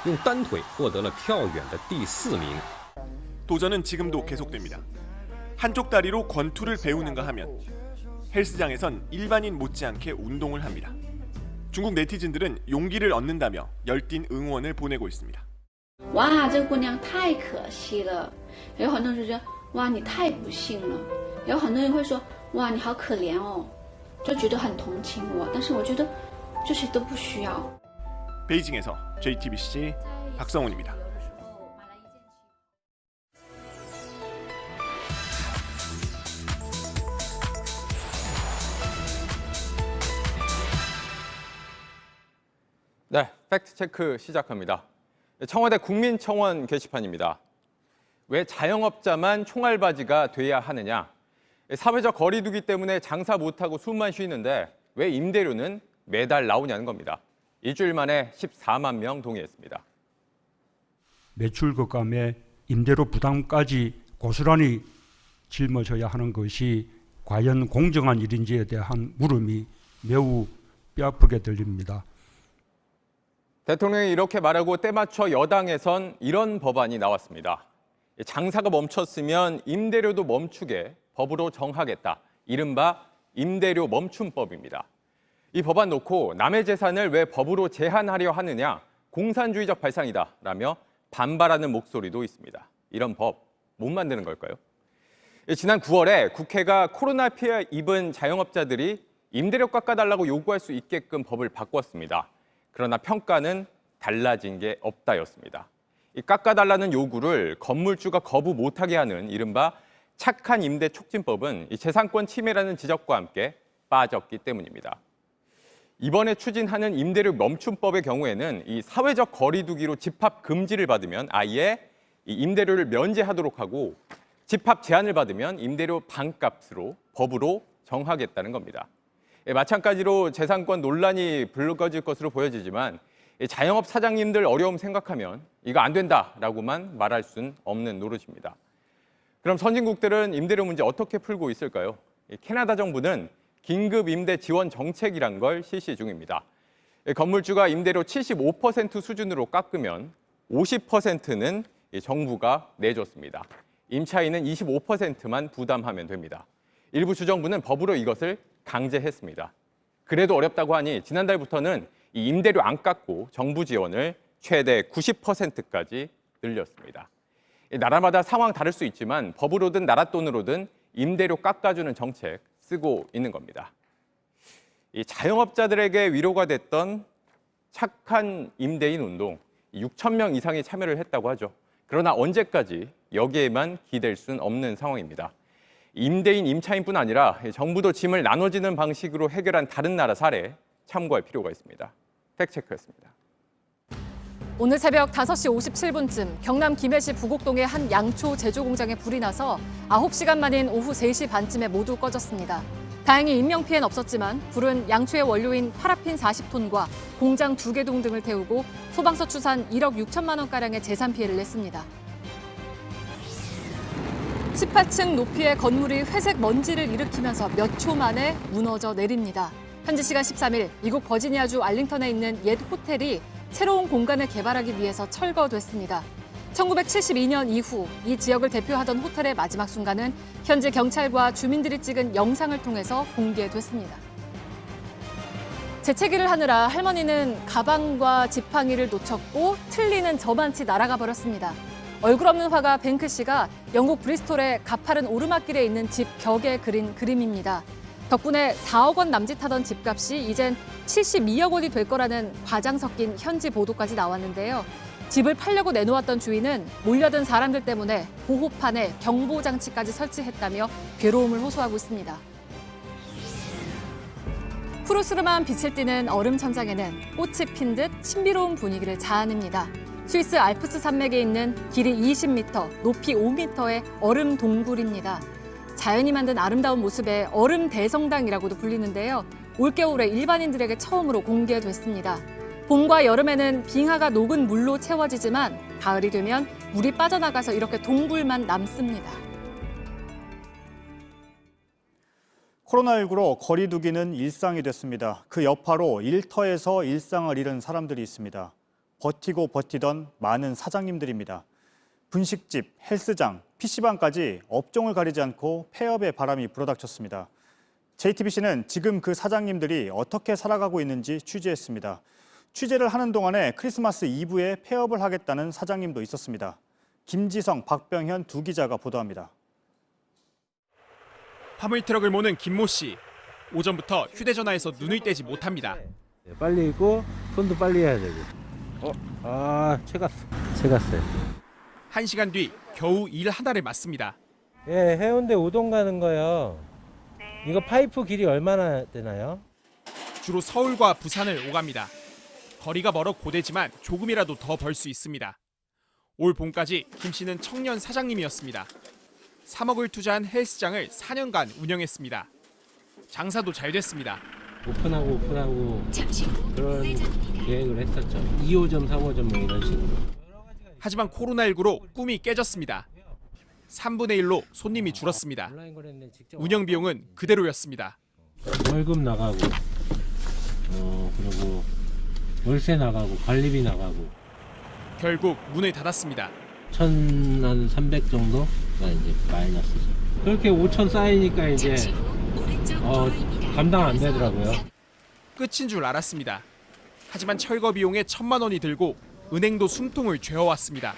用单腿获得了跳远的第4名。 도전은 지금도 계속됩니다. 한쪽 다리로 권투를 배우는가 하면 헬스장에선 일반인 못지않게 운동을 합니다. 중국 네티즌들은 용기를 얻는다며 열띤 응원을 보내고 있습니다. 哇，这个姑娘太可惜了。有很多人就觉得，哇，你太不幸了。有很多人会说，哇，你好可怜哦，就觉得很同情我。但是我觉得这些都不需要。 베이징에서 JTBC 박성훈입니다. 네, 팩트체크 시작합니다. 청와대 국민청원 게시판입니다. 왜 자영업자만 총알바지가 돼야 하느냐? 사회적 거리두기 때문에 장사 못하고 숨만 쉬는데 왜 임대료는 매달 나오냐는 겁니다. 일주일 만에 14만 명 동의했습니다. 매출 격감에 임대료 부담까지 고스란히 짊어져야 하는 것이 과연 공정한 일인지에 대한 물음이 매우 뼈아프게 들립니다. 대통령이 이렇게 말하고 때맞춰 여당에선 이런 법안이 나왔습니다. 장사가 멈췄으면 임대료도 멈추게 법으로 정하겠다. 이른바 임대료 멈춤법입니다. 이 법안 놓고 남의 재산을 왜 법으로 제한하려 하느냐, 공산주의적 발상이다 라며 반발하는 목소리도 있습니다. 이런 법 못 만드는 걸까요? 지난 9월에 국회가 코로나 피해 입은 자영업자들이 임대료 깎아달라고 요구할 수 있게끔 법을 바꿨습니다. 그러나 평가는 달라진 게 없다였습니다. 이 깎아달라는 요구를 건물주가 거부 못하게 하는 이른바 착한 임대 촉진법은 이 재산권 침해라는 지적과 함께 빠졌기 때문입니다. 이번에 추진하는 임대료 멈춤법의 경우에는 이 사회적 거리두기로 집합 금지를 받으면 아예 이 임대료를 면제하도록 하고 집합 제한을 받으면 임대료 반값으로 법으로 정하겠다는 겁니다. 마찬가지로 재산권 논란이 불거질 것으로 보여지지만 자영업 사장님들 어려움 생각하면 이거 안 된다라고만 말할 수는 없는 노릇입니다. 그럼 선진국들은 임대료 문제 어떻게 풀고 있을까요? 캐나다 정부는 긴급 임대 지원 정책이란 걸 실시 중입니다. 건물주가 임대료 75% 수준으로 깎으면 50%는 정부가 내줬습니다. 임차인은 25%만 부담하면 됩니다. 일부 주정부는 법으로 이것을 강제했습니다. 그래도 어렵다고 하니 지난달부터는 이 임대료 안 깎고 정부 지원을 최대 90%까지 늘렸습니다. 나라마다 상황 다를 수 있지만 법으로든 나라 돈으로든 임대료 깎아주는 정책 쓰고 있는 겁니다. 이 자영업자들에게 위로가 됐던 착한 임대인 운동, 6천 명 이상이 참여를 했다고 하죠. 그러나 언제까지 여기에만 기댈 수는 없는 상황입니다. 임대인, 임차인뿐 아니라 정부도 짐을 나눠지는 방식으로 해결한 다른 나라 사례 참고할 필요가 있습니다. 팩트체크였습니다. 오늘 새벽 5시 57분쯤 경남 김해시 부곡동의 한 양초 제조 공장에 불이 나서 9시간 만인 오후 3시 반쯤에 모두 꺼졌습니다. 다행히 인명피해는 없었지만 불은 양초의 원료인 파라핀 40톤과 공장 2개 등을 태우고 소방서 추산 1억 6천만 원가량의 재산 피해를 냈습니다. 18층 높이의 건물이 회색 먼지를 일으키면서 몇 초 만에 무너져 내립니다. 현지 시간 13일 미국 버지니아주 알링턴에 있는 옛 호텔이 새로운 공간을 개발하기 위해서 철거됐습니다. 1972년 이후 이 지역을 대표하던 호텔의 마지막 순간은 현지 경찰과 주민들이 찍은 영상을 통해서 공개됐습니다. 재채기를 하느라 할머니는 가방과 지팡이를 놓쳤고 틀니는 저만치 날아가 버렸습니다. 얼굴 없는 화가 뱅크 씨가 영국 브리스톨의 가파른 오르막길에 있는 집 벽에 그린 그림입니다. 덕분에 4억 원 남짓하던 집값이 이젠 72억 원이 될 거라는 과장 섞인 현지 보도까지 나왔는데요. 집을 팔려고 내놓았던 주인은 몰려든 사람들 때문에 보호판에 경보장치까지 설치했다며 괴로움을 호소하고 있습니다. 푸르스름한 빛을 띠는 얼음 천장에는 꽃이 핀 듯 신비로운 분위기를 자아냅니다. 스위스 알프스 산맥에 있는 길이 20m, 높이 5m의 얼음 동굴입니다. 자연이 만든 아름다운 모습의 얼음 대성당이라고도 불리는데요. 올겨울에 일반인들에게 처음으로 공개됐습니다. 봄과 여름에는 빙하가 녹은 물로 채워지지만 가을이 되면 물이 빠져나가서 이렇게 동굴만 남습니다. 코로나19로 거리두기는 일상이 됐습니다. 그 여파로 일터에서 일상을 잃은 사람들이 있습니다. 버티고 버티던 많은 사장님들입니다. 분식집, 헬스장, PC방까지 업종을 가리지 않고 폐업의 바람이 불어닥쳤습니다. JTBC는 지금 그 사장님들이 어떻게 살아가고 있는지 취재했습니다. 취재를 하는 동안에 크리스마스 이브에 폐업을 하겠다는 사장님도 있었습니다. 김지성, 박병현 두 기자가 보도합니다. 화물트럭을 모는 김모 씨. 오전부터 휴대전화에서 눈을 떼지 못합니다. 빨리 읽고 손도 빨리 해야 되고. 채갔어요. 1시간 뒤 겨우 일 하나를 마칩니다. 예, 해운대 우동 가는 거요. 이거 파이프 길이 얼마나 되나요? 주로 서울과 부산을 오갑니다. 거리가 멀어 고되지만 조금이라도 더 벌 수 있습니다. 올 봄까지 김 씨는 청년 사장님이었습니다. 3억을 투자한 헬스장을 4년간 운영했습니다. 장사도 잘 됐습니다. 오픈하고 그런 계획을 했었죠. 2호점, 3호점 뭐 이런 식으로. 하지만 코로나19로 꿈이 깨졌습니다. 3분의 1로 손님이 줄었습니다. 운영 비용은 그대로였습니다. 월급 나가고, 그리고 월세 나가고, 관리비 나가고. 결국 문을 닫았습니다. 1,300 정도가 이제 마이너스죠. 그렇게 5천 쌓이니까 이제 감당 안 되더라고요. 끝인 줄 알았습니다. 하지만 철거 비용에 1,000만 원이 들고 은행도 숨통을 죄어왔습니다.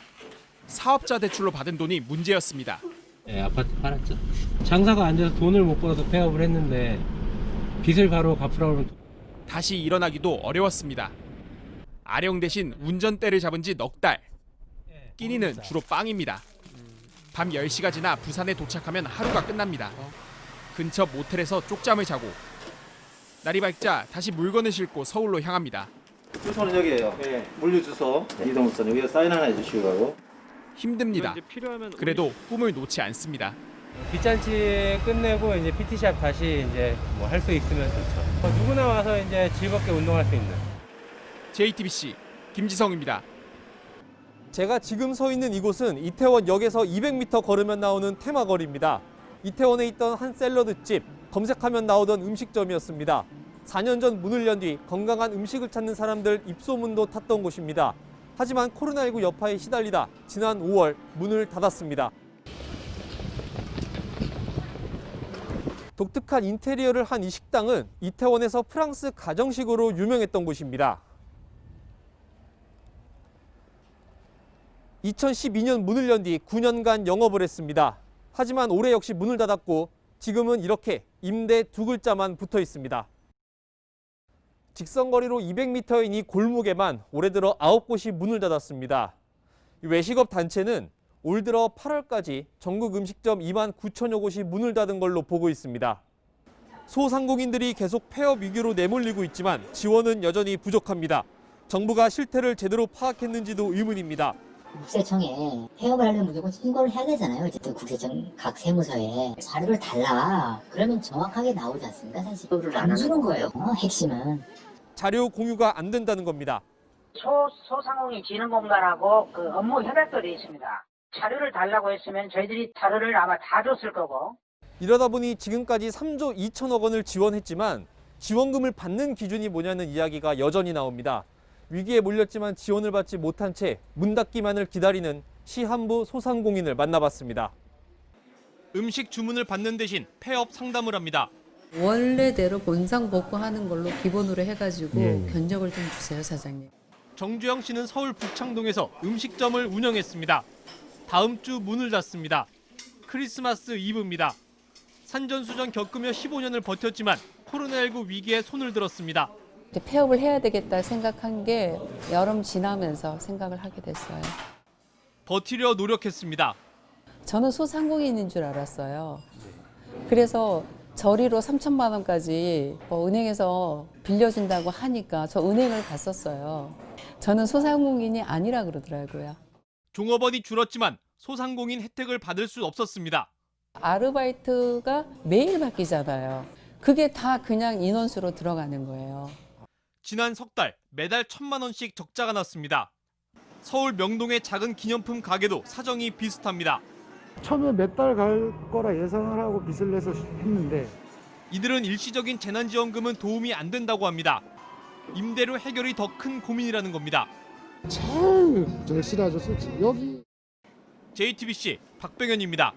사업자 대출로 받은 돈이 문제였습니다. 네, 아파트 팔았죠. 장사가 안 돼서 돈을 못 벌어서 폐업을 했는데 빚을 바로 갚으라고 하면 다시 일어나기도 어려웠습니다. 아령 대신 운전대를 잡은 지 넉 달. 끼니는 주로 빵입니다. 밤 10시가 지나 부산에 도착하면 하루가 끝납니다. 근처 모텔에서 쪽잠을 자고 날이 밝자 다시 물건을 싣고 서울로 향합니다. 주소는 여기예요. 네, 물류 주소. 이동선 여기에 사인 하나 해주시고. 힘듭니다. 그래도 꿈을 놓지 않습니다. 빚잔치 끝내고 이제 PT샵 다시 이제 뭐 할 수 있으면 좋죠. 누구나 와서 이제 즐겁게 운동할 수 있는. JTBC 김지성입니다. 제가 지금 서 있는 이곳은 이태원역에서 200m 걸으면 나오는 테마거리입니다. 이태원에 있던 한 샐러드집, 검색하면 나오던 음식점이었습니다. 4년 전 문을 연 뒤 건강한 음식을 찾는 사람들 입소문도 탔던 곳입니다. 하지만 코로나19 여파에 시달리다 지난 5월 문을 닫았습니다. 독특한 인테리어를 한 이 식당은 이태원에서 프랑스 가정식으로 유명했던 곳입니다. 2012년 문을 연 뒤 9년간 영업을 했습니다. 하지만 올해 역시 문을 닫았고 지금은 이렇게 임대 두 글자만 붙어 있습니다. 직선거리로 200m인 이 골목에만 올해 들어 9곳이 문을 닫았습니다. 외식업 단체는 올 들어 8월까지 전국 음식점 2만 9천여 곳이 문을 닫은 걸로 보고 있습니다. 소상공인들이 계속 폐업 위기로 내몰리고 있지만 지원은 여전히 부족합니다. 정부가 실태를 제대로 파악했는지도 의문입니다. 국세청에 폐업을 하려면 무조건 신고를 해야 되잖아요. 어쨌든 국세청 각 세무서에 자료를 달라. 그러면 정확하게 나오지 않습니까? 사실 안 주는 거예요. 핵심은. 자료 공유가 안 된다는 겁니다. 소상공인 진흥공단하고 그 업무 협약들이 있습니다. 자료를 달라고 했으면 저희들이 자료를 아마 다 줬을 거고. 이러다 보니 지금까지 3조 2천억 원을 지원했지만 지원금을 받는 기준이 뭐냐는 이야기가 여전히 나옵니다. 위기에 몰렸지만 지원을 받지 못한 채 문 닫기만을 기다리는 시한부 소상공인을 만나봤습니다. 음식 주문을 받는 대신 폐업 상담을 합니다. 원래대로 본상 복구하는 걸로 기본으로 해가지고 견적을 좀 주세요, 사장님. 정주영 씨는 서울 북창동에서 음식점을 운영했습니다. 다음 주 문을 닫습니다. 크리스마스 이브입니다. 산전수전 겪으며 15년을 버텼지만 코로나19 위기에 손을 들었습니다. 폐업을 해야 되겠다 생각한 게 여름 지나면서 생각을 하게 됐어요. 버티려 노력했습니다. 저는 소상공인인 줄 알았어요. 그래서 저리로 3천만 원까지 은행에서 빌려준다고 하니까 저 은행을 갔었어요. 저는 소상공인이 아니라 그러더라고요. 종업원이 줄었지만 소상공인 혜택을 받을 수 없었습니다. 아르바이트가 매일 바뀌잖아요. 그게 다 그냥 인원수로 들어가는 거예요. 지난 석 달 매달 1,000만 원씩 적자가 났습니다. 서울 명동의 작은 기념품 가게도 사정이 비슷합니다. 처음에 몇 달 갈 거라 예상을 하고 빚을 내서 했는데 이들은 일시적인 재난지원금은 도움이 안 된다고 합니다. 임대료 해결이 더 큰 고민이라는 겁니다. 제일 절실하죠, 솔직히. 여기 JTBC 박병현입니다.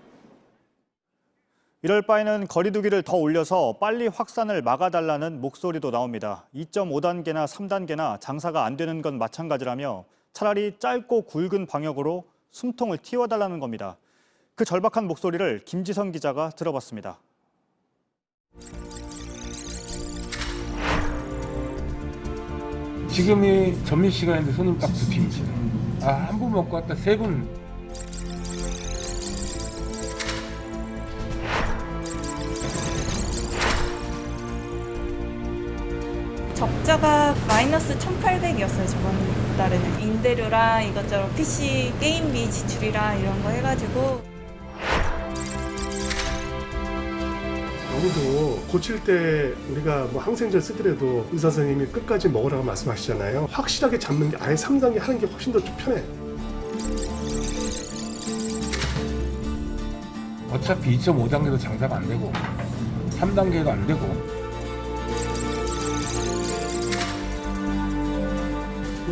이럴 바에는 거리두기를 더 올려서 빨리 확산을 막아달라는 목소리도 나옵니다. 2.5단계나 3단계나 장사가 안 되는 건 마찬가지라며 차라리 짧고 굵은 방역으로 숨통을 틔워달라는 겁니다. 그 절박한 목소리를 김지성 기자가 들어봤습니다. 지금이 점심시간인데 손님 딱 2팀이죠. 한 분 먹고 왔다 3분. 적자가 마이너스 1,800이었어요, 저번 달에는. 임대료랑 이것저것 PC 게임비 지출이랑 이런 거 해가지고. 여기도 고칠 때 우리가 뭐 항생제를 쓰더라도 의사 선생님이 끝까지 먹으라고 말씀하시잖아요. 확실하게 잡는 게 아예 3단계 하는 게 훨씬 더 편해. 어차피 2.5단계도 장사가 안 되고 3단계도 안 되고.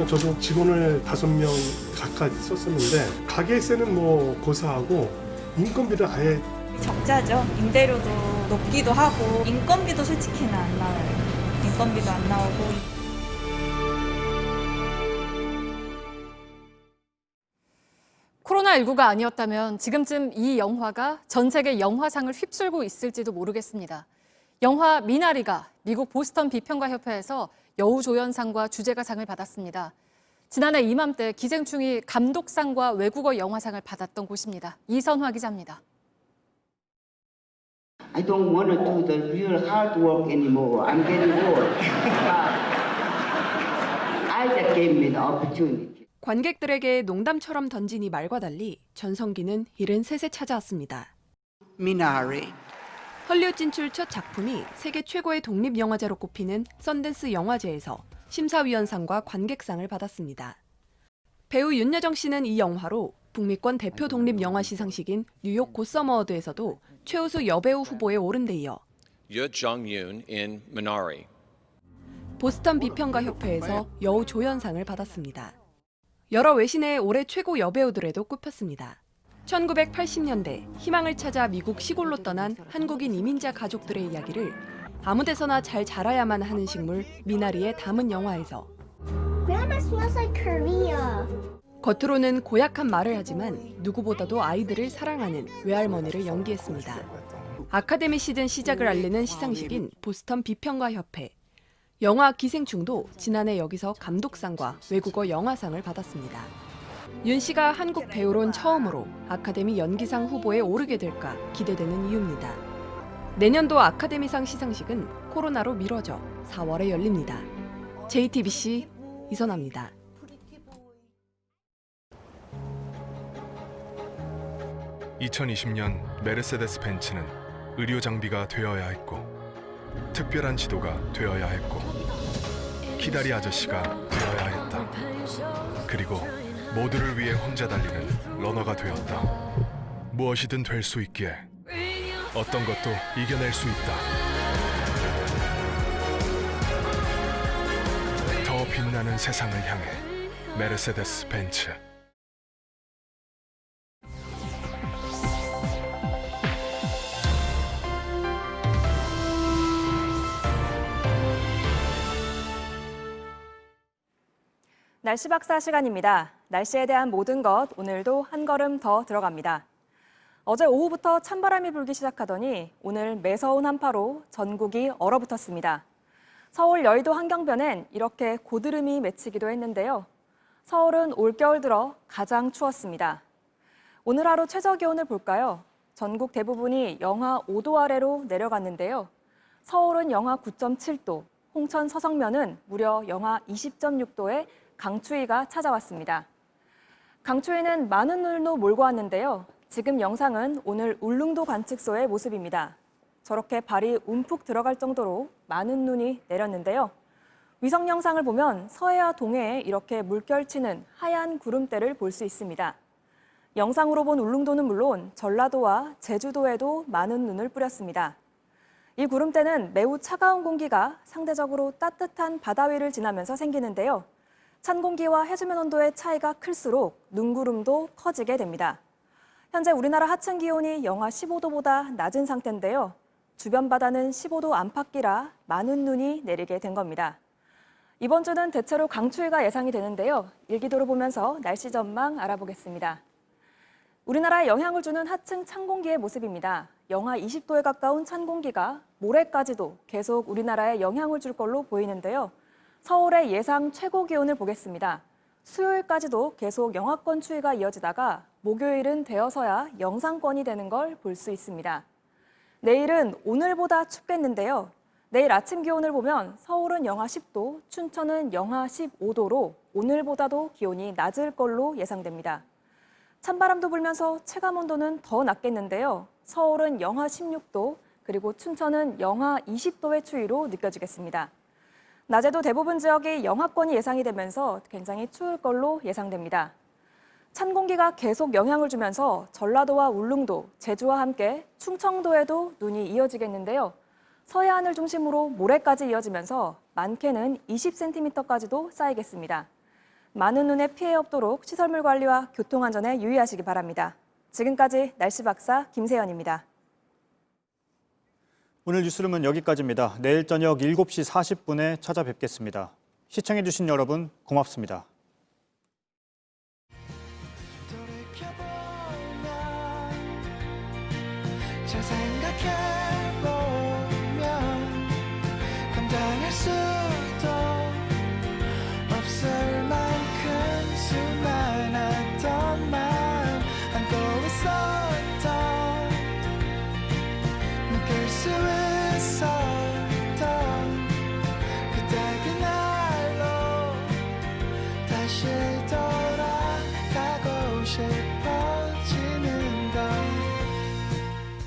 저도 직원을 5명 각각 썼었는데 가게세는 뭐 고사하고 인건비를 아예 적자죠. 임대료도 높기도 하고 인건비도 솔직히는 안 나와요. 인건비도 안 나오고. 코로나19가 아니었다면 지금쯤 이 영화가 전 세계 영화상을 휩쓸고 있을지도 모르겠습니다. 영화 미나리가 미국 보스턴 비평가협회에서 여우조연상과 주제가상을 받았습니다. 지난해 이맘때 기생충이 감독상과 외국어 영화상을 받았던 곳입니다. 이선화 기자입니다. I don't want to do the real hard work anymore. I'm getting old. I just gave me the opportunity. 관객들에게 농담처럼 던진 이 말과 달리 전성기는 73세 찾아왔습니다. Minari. 헐리우드 진출 첫 작품이 세계 최고의 독립영화제로 꼽히는 썬댄스 영화제에서 심사위원상과 관객상을 받았습니다. 배우 윤여정 씨는 이 영화로 북미권 대표 독립영화 시상식인 뉴욕 고서머워드에서도 최우수 여배우 후보에 오른 데 이어 Yoo Jong-yoon in Minari. 보스턴 비평가협회에서 여우조연상을 받았습니다. 여러 외신의 올해 최고 여배우들에도 꼽혔습니다. 1980년대 희망을 찾아 미국 시골로 떠난 한국인 이민자 가족들의 이야기를 아무데서나 잘 자라야만 하는 식물 미나리에 담은 영화에서 Grandma smells like Korea. 겉으로는 고약한 말을 하지만 누구보다도 아이들을 사랑하는 외할머니를 연기했습니다. 아카데미 시즌 시작을 알리는 시상식인 보스턴 비평가협회. 영화 기생충도 지난해 여기서 감독상과 외국어 영화상을 받았습니다. 윤 씨가 한국 배우론 처음으로 아카데미 연기상 후보에 오르게 될까 기대되는 이유입니다. 내년도 아카데미상 시상식은 코로나로 미뤄져 4월에 열립니다. JTBC 이선아입니다. (2020년) 메르세데스 벤츠는 의료 장비가 되어야 했고 특별한 지도가 되어야 했고 키다리 아저씨가 되어야 했다. 그리고 모두를 위해 혼자 달리는 러너가 되었다. 무엇이든 될 수 있기에 어떤 것도 이겨낼 수 있다. 더 빛나는 세상을 향해 메르세데스 벤츠. 날씨 박사 시간입니다. 날씨에 대한 모든 것 오늘도 한 걸음 더 들어갑니다. 어제 오후부터 찬바람이 불기 시작하더니 오늘 매서운 한파로 전국이 얼어붙었습니다. 서울 여의도 한경변엔 이렇게 고드름이 맺히기도 했는데요. 서울은 올겨울 들어 가장 추웠습니다. 오늘 하루 최저 기온을 볼까요? 전국 대부분이 영하 5도 아래로 내려갔는데요. 서울은 영하 9.7도, 홍천 서성면은 무려 영하 20.6도에 강추위가 찾아왔습니다. 강추위는 많은 눈도 몰고 왔는데요. 지금 영상은 오늘 울릉도 관측소의 모습입니다. 저렇게 발이 움푹 들어갈 정도로 많은 눈이 내렸는데요. 위성 영상을 보면 서해와 동해에 이렇게 물결치는 하얀 구름대를 볼 수 있습니다. 영상으로 본 울릉도는 물론 전라도와 제주도에도 많은 눈을 뿌렸습니다. 이 구름대는 매우 차가운 공기가 상대적으로 따뜻한 바다 위를 지나면서 생기는데요. 찬 공기와 해수면 온도의 차이가 클수록 눈구름도 커지게 됩니다. 현재 우리나라 하층 기온이 영하 15도보다 낮은 상태인데요. 주변 바다는 15도 안팎이라 많은 눈이 내리게 된 겁니다. 이번 주는 대체로 강추위가 예상이 되는데요. 일기도를 보면서 날씨 전망 알아보겠습니다. 우리나라에 영향을 주는 하층 찬 공기의 모습입니다. 영하 20도에 가까운 찬 공기가 모레까지도 계속 우리나라에 영향을 줄 걸로 보이는데요. 서울의 예상 최고 기온을 보겠습니다. 수요일까지도 계속 영하권 추위가 이어지다가 목요일은 되어서야 영상권이 되는 걸 볼 수 있습니다. 내일은 오늘보다 춥겠는데요. 내일 아침 기온을 보면 서울은 영하 10도, 춘천은 영하 15도로 오늘보다도 기온이 낮을 걸로 예상됩니다. 찬바람도 불면서 체감온도는 더 낮겠는데요. 서울은 영하 16도, 그리고 춘천은 영하 20도의 추위로 느껴지겠습니다. 낮에도 대부분 지역이 영하권이 예상이 되면서 굉장히 추울 걸로 예상됩니다. 찬 공기가 계속 영향을 주면서 전라도와 울릉도, 제주와 함께 충청도에도 눈이 이어지겠는데요. 서해안을 중심으로 모레까지 이어지면서 많게는 20cm까지도 쌓이겠습니다. 많은 눈에 피해 없도록 시설물 관리와 교통안전에 유의하시기 바랍니다. 지금까지 날씨 박사 김세연입니다. 오늘 뉴스룸은 여기까지입니다. 내일 저녁 7시 40분에 찾아뵙겠습니다. 시청해주신 여러분 고맙습니다. 잘 생각해보면 감당할 수도 없을 만큼 수많았던 말 안고 있었던 느낄 수 있었던 그때 그날로 다시 돌아가고 싶어